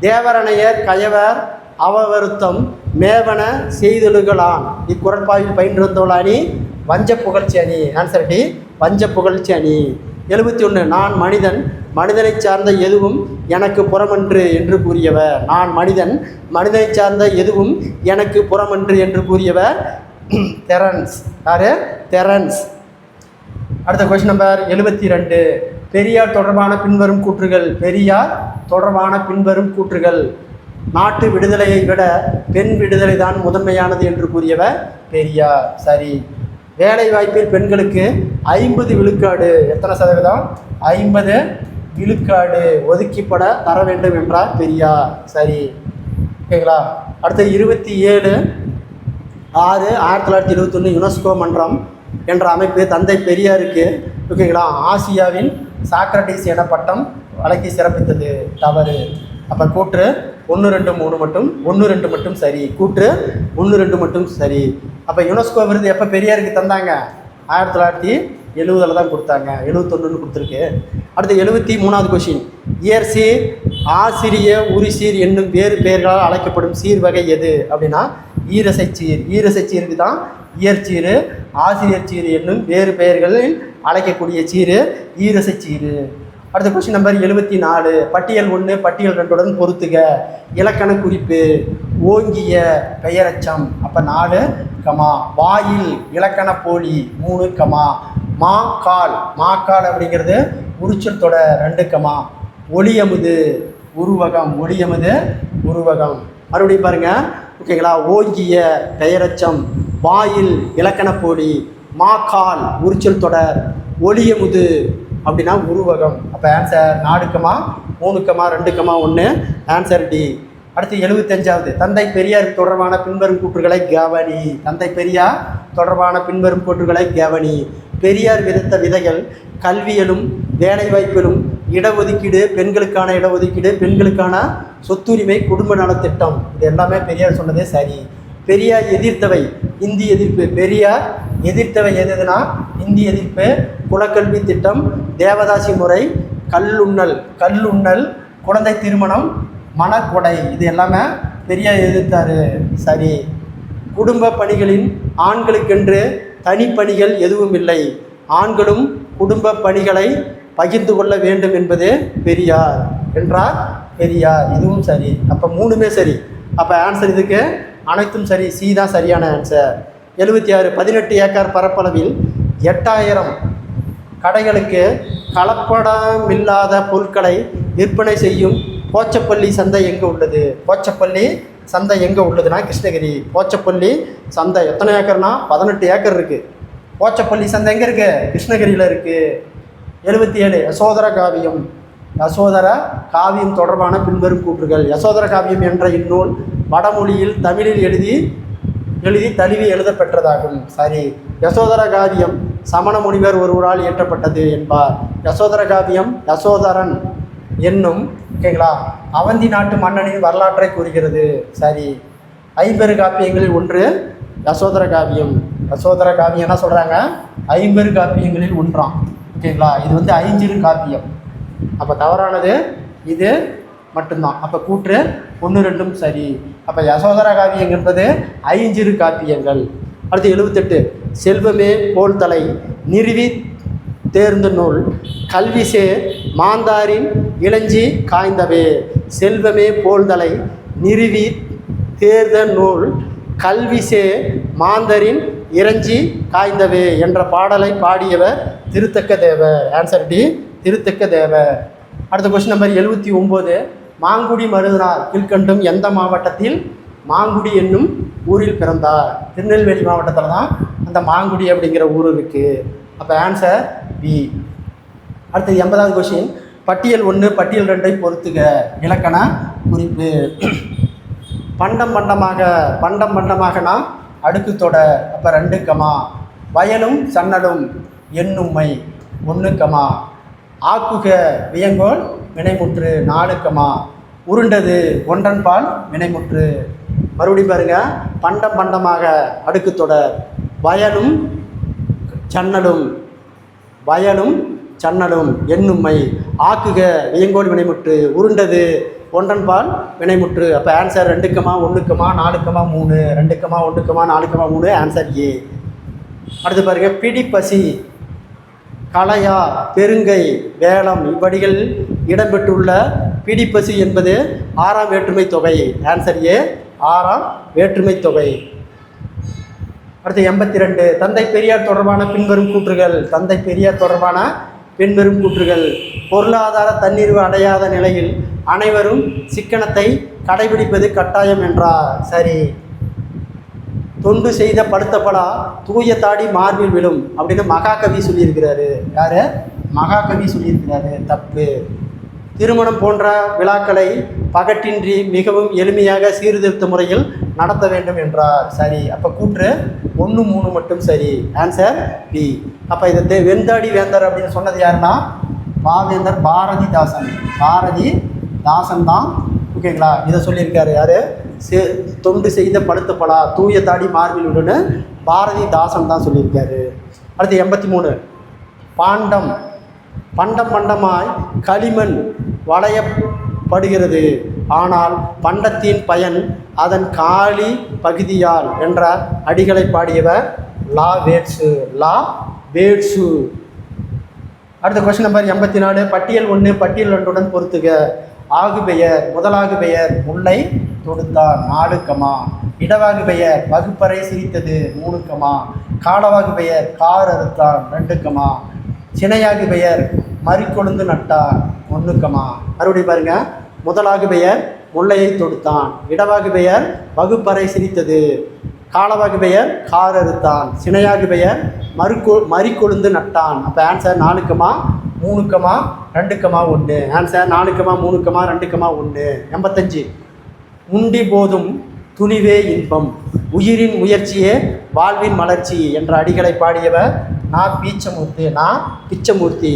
தேவரணையர் கயவர் அவவருத்தம் மேவன செய்தொழுகலான் இக்குறட்பாவில் பயின்றிருந்தோள் அணி வஞ்ச புகழ்ச்சி அணி. ஆன்சர் டி, வஞ்ச புகழ்ச்சி அணி. 71. நான் மனிதனை சார்ந்த எதுவும் எனக்கு புறமன்று என்று கூறியவர். நான் மனிதனை சார்ந்த எதுவும் எனக்கு புறமன்று என்று கூறியவர் தெரன்ஸ். யாரு? தெரன்ஸ். அடுத்த கொஸ்டின் நம்பர் 72. பெரியார் தொடர்பான பின்வரும் கூற்றுகள். நாட்டு விடுதலையை விட பெண் விடுதலை தான் முதன்மையானது என்று கூறியவர் பெரியார். சரி. வேலை வாய்ப்பில் பெண்களுக்கு 50 விழுக்காடு, எத்தனை சதவீதம்? 50 விழுக்காடு ஒதுக்கிப்பட தர வேண்டும் என்றார் பெரியார். சரி. ஓகேங்களா. அடுத்து 27/6/1921 யுனெஸ்கோ மன்றம் என்ற அமைப்பு தந்தை பெரியாருக்கு ஓகேங்களா ஆசியாவின் சாக்ரட்டிஸ் என பட்டம் வழங்கி சிறப்பித்தது. தவறு. அப்போ கூற்று 1, 2, 3 மட்டும் 1, 2 மட்டும் சரி. கூற்று 1, 2 மட்டும் சரி. அப்போ யுனெஸ்கோ விருது எப்போ பெரியாருக்கு தந்தாங்க? 1970 தான் கொடுத்தாங்க. 71 கொடுத்துருக்கு. அடுத்து 73வது கொஸ்டின். இயற்சீர், ஆசிரிய, உரிசீர் என்னும் வேறு பெயர்களால் அழைக்கப்படும் சீர்வகை எது அப்படின்னா ஈரசைச்சீர். ஈரசைச்சீருக்கு தான் இயற்சீர், ஆசிரியர் சீர் என்னும் வேறு பெயர்களில் அழைக்கக்கூடிய சீர் ஈரசைச்சீர். அடுத்த கொஸ்டின் நம்பர் 74. பட்டியல் 1 பட்டியல் 2 பொறுத்துக. இலக்கண குறிப்பு. ஓங்கிய பெயரச்சம் அப்போ 4 கமா. வாயில் இலக்கண போலி 3 கமா. மாக்கால் மாக்கால் அப்படிங்கிறது உரிச்சல் தொடர் 2 கமா. ஒளியமுது உருவகம் ஒளியமுது உருவகம். மறுபடியும் பாருங்கள் ஓகேங்களா. ஓங்கிய பெயரச்சம், வாயில் இலக்கண போலி, மாக்கால் உரிச்சல் தொடர், ஒளியமுது அப்படின்னா உருவகம். அப்போ answer 4 comma 3 comma 2 comma 1 answer D. அடுத்து 75வது தந்தை பெரியார் தொடர்பான பின்வரும் கூற்றுகளை கவனி. தந்தை பெரியார் தொடர்பான பின்வரும் கூற்றுகளை கவனி. பெரியார் விதைத்த விதைகள் கல்வியிலும் வேலைவாய்ப்பிலும் இடஒதுக்கீடு, பெண்களுக்கான இடஒதுக்கீடு, பெண்களுக்கான சொத்துரிமை, குடும்ப நலத்திட்டம், இது எல்லாமே பெரியார் சொன்னதே சரி. பெரியார் எதிர்த்தவை இந்தி எதிர்ப்பு. பெரியார் எதிர்த்தவை எதுனா இந்தி எதிர்ப்பு, குலக்கல்வி திட்டம், தேவதாசி முறை, கல்லுண்ணல், குழந்தை திருமணம், மனக்கொடை, இது எல்லாமே பெரியார் எதிர்த்தார். சரி. குடும்ப பணிகளின் ஆண்களுக்கென்று தனிப்பணிகள் எதுவும் இல்லை. ஆண்களும் குடும்ப பணிகளை பகிர்ந்து கொள்ள வேண்டும் என்பது பெரியார் என்றார் பெரியார். இதுவும் சரி. அப்போ 3மே சரி. அப்போ ஆன்சர் இதுக்கு அனைத்தும் சரி. சி தான் சரியான ஆன்சர். 76 18 ஏக்கர் பரப்பளவில் 8000 கடைகளுக்கு கலப்படமில்லாத பொருட்களை விற்பனை செய்யும் போச்சப்பள்ளி சந்தை எங்கே உள்ளது? போச்சப்பள்ளி சந்தை எங்கே உள்ளதுன்னா கிருஷ்ணகிரி. போச்சப்பள்ளி சந்தை எத்தனை ஏக்கர்னா 18 ஏக்கர் இருக்குது. போச்சப்பள்ளி சந்தை எங்கே இருக்குது? கிருஷ்ணகிரியில் இருக்குது. 77 யசோதர காவியம். யசோதர காவியம் தொடர்பான பின்வரும் கூற்றுகள். யசோதர காவியம் என்ற இந்நூல் வடமொழியில் தமிழில் எழுதி தழுவி எழுதப்பெற்றதாகும். சரி. யசோதர காவியம் சமண முனிவர் ஒருவரால் இயற்றப்பட்டது என்பார். யசோதர காவியம் யசோதரன் என்னும் ஓகேங்களா அவந்தி நாட்டு மன்னனின் வரலாற்றை கூறுகிறது. சரி. 50 காப்பியங்களில் ஒன்று யசோதர காவியம். யசோதர காவியம் என்ன சொல்கிறாங்க? 50 காப்பியங்களில் ஒன்றாம். ஓகேங்களா. இது வந்து 5 காப்பியம். அப்போ தவறானது இது மட்டும்தான். அப்போ கூற்று 1 2ம் சரி. அப்போ யசோதர காவியம் என்பது 5 காப்பியங்கள். அடுத்து 78 செல்வமே போல் தலை நிறுவி தேர்ந்த நூல் கல்விசே மாந்தாரின் இளஞ்சி காய்ந்தவே. செல்வமே போல்தலை நிறுவி தேர்ந்த நூல் கல்விசே மாந்தரின் இறஞ்சி காய்ந்தவே என்ற பாடலை பாடியவர் திருத்தக்க தேவர். ஆன்சர் டி திருத்தக்க தேவர். அடுத்த கொஸ்டின் நம்பர் 79 மாங்குடி மருதனார் கீழ்கண்டும் எந்த மாவட்டத்தில் மாங்குடி என்னும் ஊரில் பிறந்தார்? திருநெல்வேலி மாவட்டத்தில் தான் அந்த மாங்குடி அப்படிங்கிற ஊர் இருக்குது. அப்போ ஆன்சர் பி. அடுத்தது 80வது கொஸ்டின் பட்டியல் 1 பட்டியல் 2 பொறுத்துக. இலக்கண குறிப்பு. பண்டம் பண்டமாகனா அடுக்கு தொடர். அப்போ 2 கமா. வயலும் சன்னலும் எண்ணும்மை 1 கமா. ஆக்குக வியங்கோல் வினைமுற்று 4 கமா. உருண்டது ஒன்றன்பால் வினைமுற்று. மறுபடியும் பாருங்கள். பண்டமாக அடுக்கு தொடர். வயலும் சன்னலும் எண்ணும்மை. ஆக்குக வியங்கோல் வினைமுற்று. உருண்டது ஒன்றன்பால் வினைமுற்று. அப்போ answer 2 comma 1 comma 4 comma 3 2 comma 1 comma 4 comma 3 answer A. அடுத்து பாருங்கள். பிடிப்பசி கலையா பெருங்கை வேளம் இவ்வடிகள் இடம்பெற்றுள்ள பிடிப்பசி என்பது 6ஆம் வேற்றுமை தொகை. ஆன்சர் ஏ 6ஆம் வேற்றுமை தொகை. அடுத்து 82 தந்தை பெரியார் தொடர்பான பின்வரும் கூற்றுகள். தந்தை பெரியார் தொடர்பான பின்வரும் கூற்றுகள். பொருளாதார தன்னிறைவு அடையாத நிலையில் அனைவரும் சிக்கனத்தை கடைபிடிப்பது கட்டாயம் என்றார். சரி. தொண்டு செய்த படுத்தப்படா தூய தாடி மார்பில் விழும் அப்படின்னு மகாகவி சொல்லியிருக்கிறாரு. யார்? மகாகவி சொல்லியிருக்கிறாரு. தப்பு. திருமணம் போன்ற விழாக்களை பகட்டின்றி மிகவும் எளிமையாக சீர்திருத்த முறையில் நடத்த வேண்டும் என்றார். சரி. அப்போ கூற்று 1 3 மட்டும் சரி. Answer B. அப்போ இதை வெந்தாடி வேந்தர் அப்படின்னு சொன்னது யாருன்னா பாவேந்தர் பாரதிதாசன் தான். ஓகேங்களா. இதை சொல்லியிருக்காரு யார்? தொண்டு செய்த படுத்தப்படா தூய தாடி மார்பில் விடுன்னு பாரதிதாசன் தான் சொல்லியிருக்காரு. அடுத்து 83 பண்டமாய் களிமண் வளையப்படுகிறது. ஆனால் பண்டத்தின் பயன் அதன் காலி பகுதியால் என்ற அடிகளை பாடியவர் லா வேட்ஸு. அடுத்த கொஸ்டின் நம்பர் 84 பட்டியல் 1 பட்டியல் 2 பொறுத்துக. ஆகு பெயர் முதலாகு பெயர் முல்லை தொடுத்தான் 4 கமா. இடவாகு பெயர் வகுப்பறை சிரித்தது 3 கமா. காலவாகு பெயர் கார் அறுத்தான் 2 கமா. சினையாகு பெயர் மறிக்கொழுந்து நட்டான் 1 கமா. மறுபடியும் பாருங்க. முதலாகு பெயர் முல்லையை தொடுத்தான், இடவாகு பெயர் வகுப்பறை சிரித்தது, காலவாகு பெயர் கார் அறுத்தான், சினையாகு பெயர் மறிக்கொழுந்து நட்டான். அப்போ answer 4 comma 3 comma 2 comma 1. Answer 4 comma 3 comma 2 comma 1. 85. உண்டி போதும் துணிவே இன்பம், உயிரின் முயற்சியே வாழ்வின் மலர்ச்சி என்ற அடிகளை பாடியவர் பிச்சமூர்த்தி.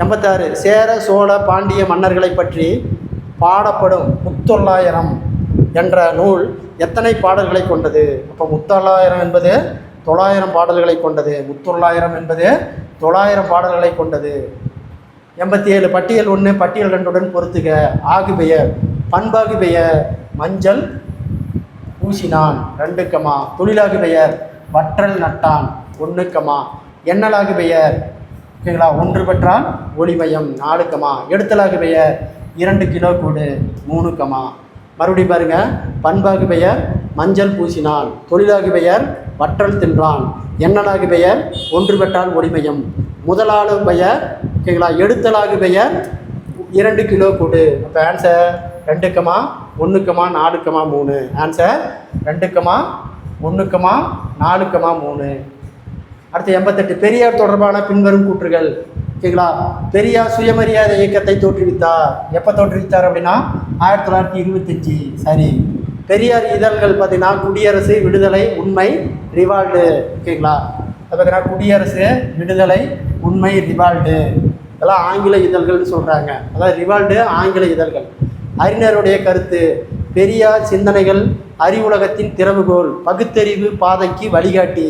86. சேர சோழ பாண்டிய மன்னர்களை பற்றி பாடப்படும் முத்தொள்ளாயிரம் என்ற நூல் எத்தனை பாடல்களை கொண்டது? அப்போ முத்தொள்ளாயிரம் என்பது 900 பாடல்களை கொண்டது. முத்தொள்ளாயிரம் என்பது 900 பாடல்களை கொண்டது. 87. பட்டியல் 1 பட்டியல் 2 பொறுத்துக. ஆகு பெயர் பண்பாகு பெயர் மஞ்சள் பூசினான் 2 கமா. தொழிலாகு பெயர் வற்றல் நட்டான் 1 கமா. எண்ணலாகு பெயர் ஓகேங்களா 1 பெற்றான் ஒளிமயம் 4 கமா. எடுத்தலாகு பெயர் 2 கிலோ கூடு 3 கமா. மறுபடியும் பாருங்க. பண்பாகு பெயர் மஞ்சள் பூசினான், தொழிலாகு பெயர் வற்றல் தின்றான், எண்ணலாகு பெயர் 1 பெற்றால் ஒளிமயம், முதலாளு பெயர் ஓகேங்களா எடுத்தலாகு பெயர் 2 கிலோ கூடு. அப்போ answer 2 comma 1 comma 4 comma 3. Answer 2 comma 1 comma 4 comma 3. அடுத்து 88. பெரியார் தொடர்பான பின்வரும் கூற்றுகள். ஓகேங்களா. பெரியார் சுயமரியாதை இயக்கத்தை தோற்றுவித்தார். எப்போ தோற்றுவித்தார் அப்படின்னா 1925. சரி. பெரியார் இதழ்கள் பார்த்தீங்கன்னா குடியரசு, விடுதலை, உண்மை, ரிவால்டு. ஓகேங்களா. அது பார்த்தீங்கன்னா குடியரசு, விடுதலை, உண்மை, ரிவால்டு இதெல்லாம் ஆங்கில இதழ்கள்னு சொல்கிறாங்க. அதாவது ரிவால்டு ஆங்கில இதழ்கள். அறிஞருடைய கருத்து. பெரியார் சிந்தனைகள் அறிவுலகத்தின் திறவுகோல், பகுத்தறிவு பாதைக்கு வழிகாட்டி,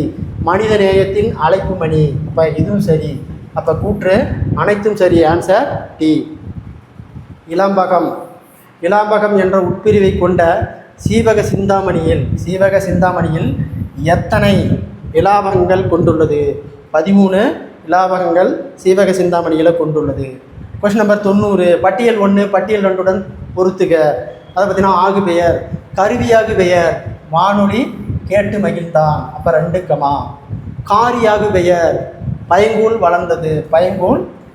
மனித நேயத்தின் அழைப்பு மணி. அப்போ இதுவும் சரி. அப்போ கூற்று அனைத்தும் சரி. Answer D. இலாம்பகம் என்ற உட்பிரிவை கொண்ட சீவக சிந்தாமணியில் எத்தனை இலாபகங்கள் கொண்டுள்ளது? 13 இலாபகங்கள் சீவக சிந்தாமணியில் கொண்டுள்ளது. Question number 90. பட்டியல் 1 பட்டியல் 2 பொறுத்துக. அதை பார்த்தீங்கன்னா ஆகு பெயர் கருவியாகு பெயர் வானொலி கேட்டு மகிழ்ந்தான். அப்போ 2 கமா. காரியாகு பெயர் பயங்கூல்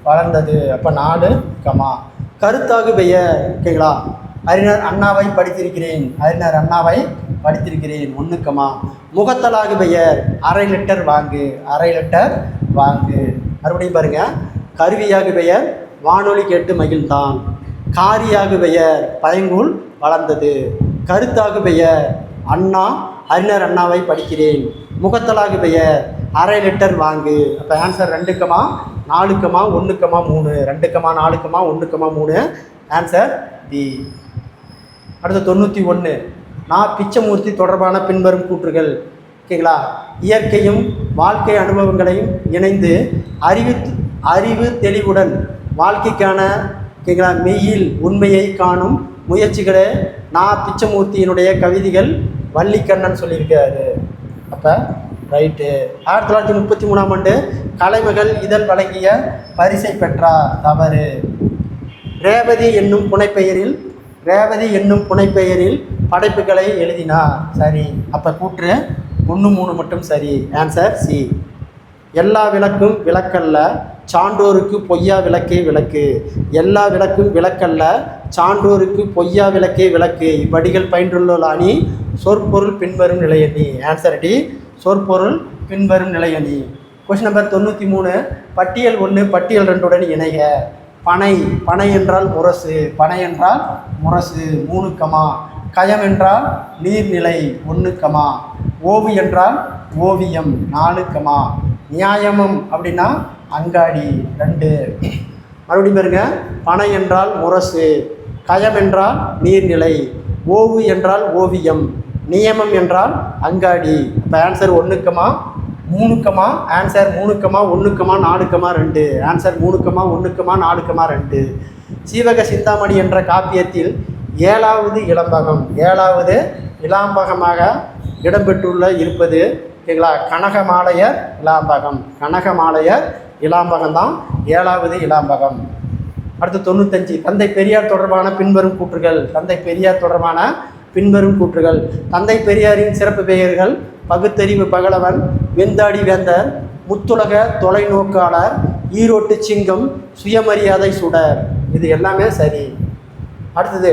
வளர்ந்தது அப்போ 4 கமா. கருத்தாகு பெயர் ஓகேங்களா அறிஞர் அண்ணாவை படித்திருக்கிறேன் 1 கமா. முகத்தலாகு பெயர் அரை லிட்டர் வாங்கு. மறுபடியும் பாருங்க. கருவியாகு பெயர் வானொலி கேட்டு மகிழ்ந்தான், காரியாகு பெயர் பயங்கூல் வளர்ந்தது, கருத்தாகு பெயர் அறிஞர் அண்ணாவை படிக்கிறேன், முகத்தலாகு பெயர் அரை லிட்டர் வாங்கு. அப்போ answer 2 comma 4 comma 1 comma 3. 2 comma 4 comma 1 comma 3. Answer D. அடுத்து 91. பிச்சமூர்த்தி தொடர்பான பின்வரும் கூற்றுகள். ஓகேங்களா. இயற்கையும் வாழ்க்கை அனுபவங்களையும் இணைந்து அறிவு தெளிவுடன் வாழ்க்கைக்கான ஓகேங்களா மெய்யில் உண்மையை காணும் முயற்சிகளே பிச்சமூர்த்தியினுடைய கவிதைகள் வள்ளிக்கண்ணன் சொல்லியிருக்காரு. அப்போ ரைட்டு. 1933ஆம் ஆண்டு கலைமகள் இதழ் வழங்கிய பரிசை பெற்றார். தவறு. ரேவதி என்னும் புனைப்பெயரில் படைப்புகளை எழுதினார். சரி. அப்போ கூற்று 1 3 மட்டும் சரி. Answer C. எல்லா விளக்கும் விளக்கல்ல, சான்றோருக்கு பொய்யா விளக்கே விளக்கு. எல்லா விளக்கும் விளக்கல்ல, சான்றோருக்கு பொய்யா விளக்கே விளக்கு. இவ்வடிகள் பயின்றுள்ள அணி சொற்பொருள் பின்வரும் நிலையணி. Answer D. சொற்பொருள் பின்வரும் நிலையணி. Question number 93. பட்டியல் 1 பட்டியல் 2 இணைக. பனை என்றால் முரசு 3 கமா. கயம் என்றால் நீர்நிலை 1 கமா. ஓவு என்றால் ஓவியம் 4 கமா. நியாயமம் அப்படின்னா அங்காடி 2. மறுபடியும் பாருங்க. பனை என்றால் முரசு, கயம் என்றால் நீர்நிலை, ஓவு என்றால் ஓவியம், நியமம் என்றால் அங்காடி. இப்போ answer 1 comma 3 comma. Answer 3 comma 1 comma 4 comma 2. Answer 3 comma 1 comma 4 comma 2. Seevaka Chintamani என்ற காப்பியத்தில் 7வது இலாம்பகமாக இடம்பெற்றுள்ள இருப்பது ஓகேங்களா கனகமாலையர் இலாம்பகம் தான் 7வது இலாம்பகம். அடுத்து 95 தந்தை பெரியார் தொடர்பான பின்வரும் கூற்றுகள். தந்தை பெரியார் தொடர்பான பின்வரும் கூற்றுகள். தந்தை பெரியாரின் சிறப்பு பெயர்கள்: பகுத்தறிவு பகலவன், வெந்தாடி வேந்தர், முத்துலக தொலைநோக்காளர், ஈரோட்டு சிங்கம், சுயமரியாதை சுடர். இது எல்லாமே சரி. அடுத்தது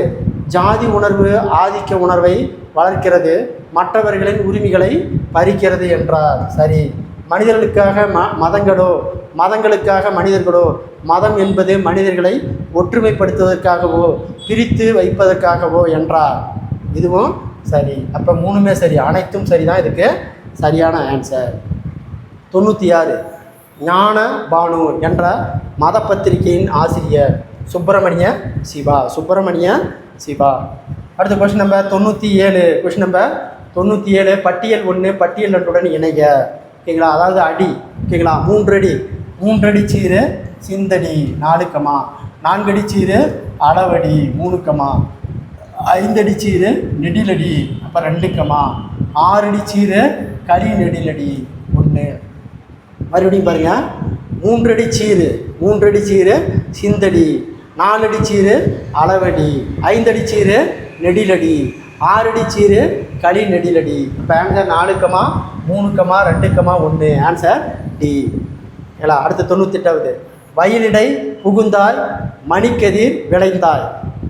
ஜாதி உணர்வு ஆதிக்க உணர்வை வளர்க்கிறது, மற்றவர்களின் உரிமைகளை பறிக்கிறது என்றார். சரி. மனிதர்களுக்காக மதங்களோ மதங்களுக்காக மனிதர்களோ, மதம் என்பது மனிதர்களை ஒற்றுமைப்படுத்துவதற்காகவோ பிரித்து வைப்பதற்காகவோ என்றார். இதுவும் சரி. அப்போ மூணுமே சரி, அனைத்தும் சரிதான். இதுக்கு சரியான ஆன்சர். 96 ஞான பானு என்ற மத பத்திரிகையின் ஆசிரியர்: சுப்பிரமணிய சிவா. சுப்பிரமணிய சிவா. அடுத்த கொஸ்டின் நம்பர் 97. கொஸ்டின் நம்பர் 97 பட்டியல் 1 பட்டியல் 2 இணைக. ஓகேங்களா? அதாவது அடி. ஓகேங்களா? 3 அடி. 3 அடி சீரு சிந்தடி 4 கமா, 4 அடி சீரு அளவடி 3 கமா, 5 அடி சீரு நெடிலடி அப்போ 2 கமா, 6 அடி சீரு களி நெடிலடி 1. மறுபடியும் பாருங்கள். 3 அடி சீரு 3 அடி சீரு சிந்தடி, 4 அடி சீரு அளவடி, 5 அடி சீரு நெடிலடி, 6 அடி சீரு களி நெடிலடி. இப்போ answer 4 comma 3 comma 2 comma 1. Answer D. ஏலா. அடுத்து 98வது வயலிடை புகுந்தாய் மணிக்கதிர் விளைந்தாய்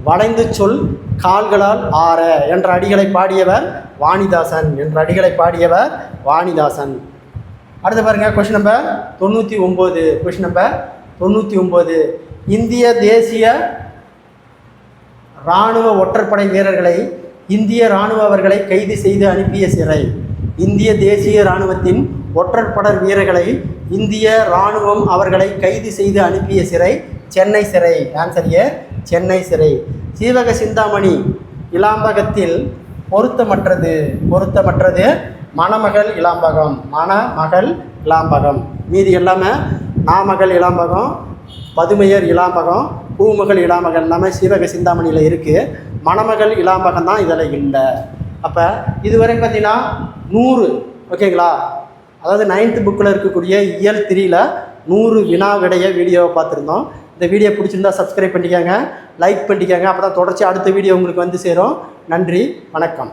வளைந்து சொல் கால்களால் ஆற என்ற அடிகளை பாடியவர் வாணிதாசன். என்ற அடிகளை பாடியவர் வாணிதாசன். அடுத்து பாருங்கள். Question number 99. கொஸ்டின் நம்பர் 99 இந்திய தேசிய இராணுவ ஒற்றற்படை வீரர்களை இந்திய இராணுவ அவர்களை கைது செய்து அனுப்பிய சிறை. இந்திய தேசிய இராணுவத்தின் ஒற்றற்படை வீரர்களை இந்திய இராணுவம் அவர்களை கைது செய்து அனுப்பிய சிறை சென்னை சிறை. ஆன்சர் ஏ, சென்னை சிறை. சீவக சிந்தாமணி இலாம்பகத்தில் பொருத்தமற்றது. பொருத்தமற்றது மணமகள் இலாம்பகம். மணமகள் இலாம்பகம். மீதி எல்லாமே நாமகள் இலாம்பகம், பதுமையர் இலாம்பகம், பூமகள் இலாம்பகம் எல்லாமே சீவக சிந்தாமணியில் இருக்குது. மணமகள் இலாம்பகம் தான் இதில் இல்லை. அப்போ இதுவரை பார்த்தீங்கன்னா 100. ஓகேங்களா? அதாவது 9th புக்கில் இருக்கக்கூடிய இயல் 3ல் 100 வினா விடைய வீடியோவை பார்த்துருந்தோம். இந்த வீடியோ பிடிச்சிருந்தா சப்ஸ்கிரைப் பண்ணிக்கோங்க, லைக் பண்ணிக்கோங்க. அப்போ தான் தொடர்ச்சி அடுத்த வீடியோ உங்களுக்கு வந்து சேரும். நன்றி, வணக்கம்.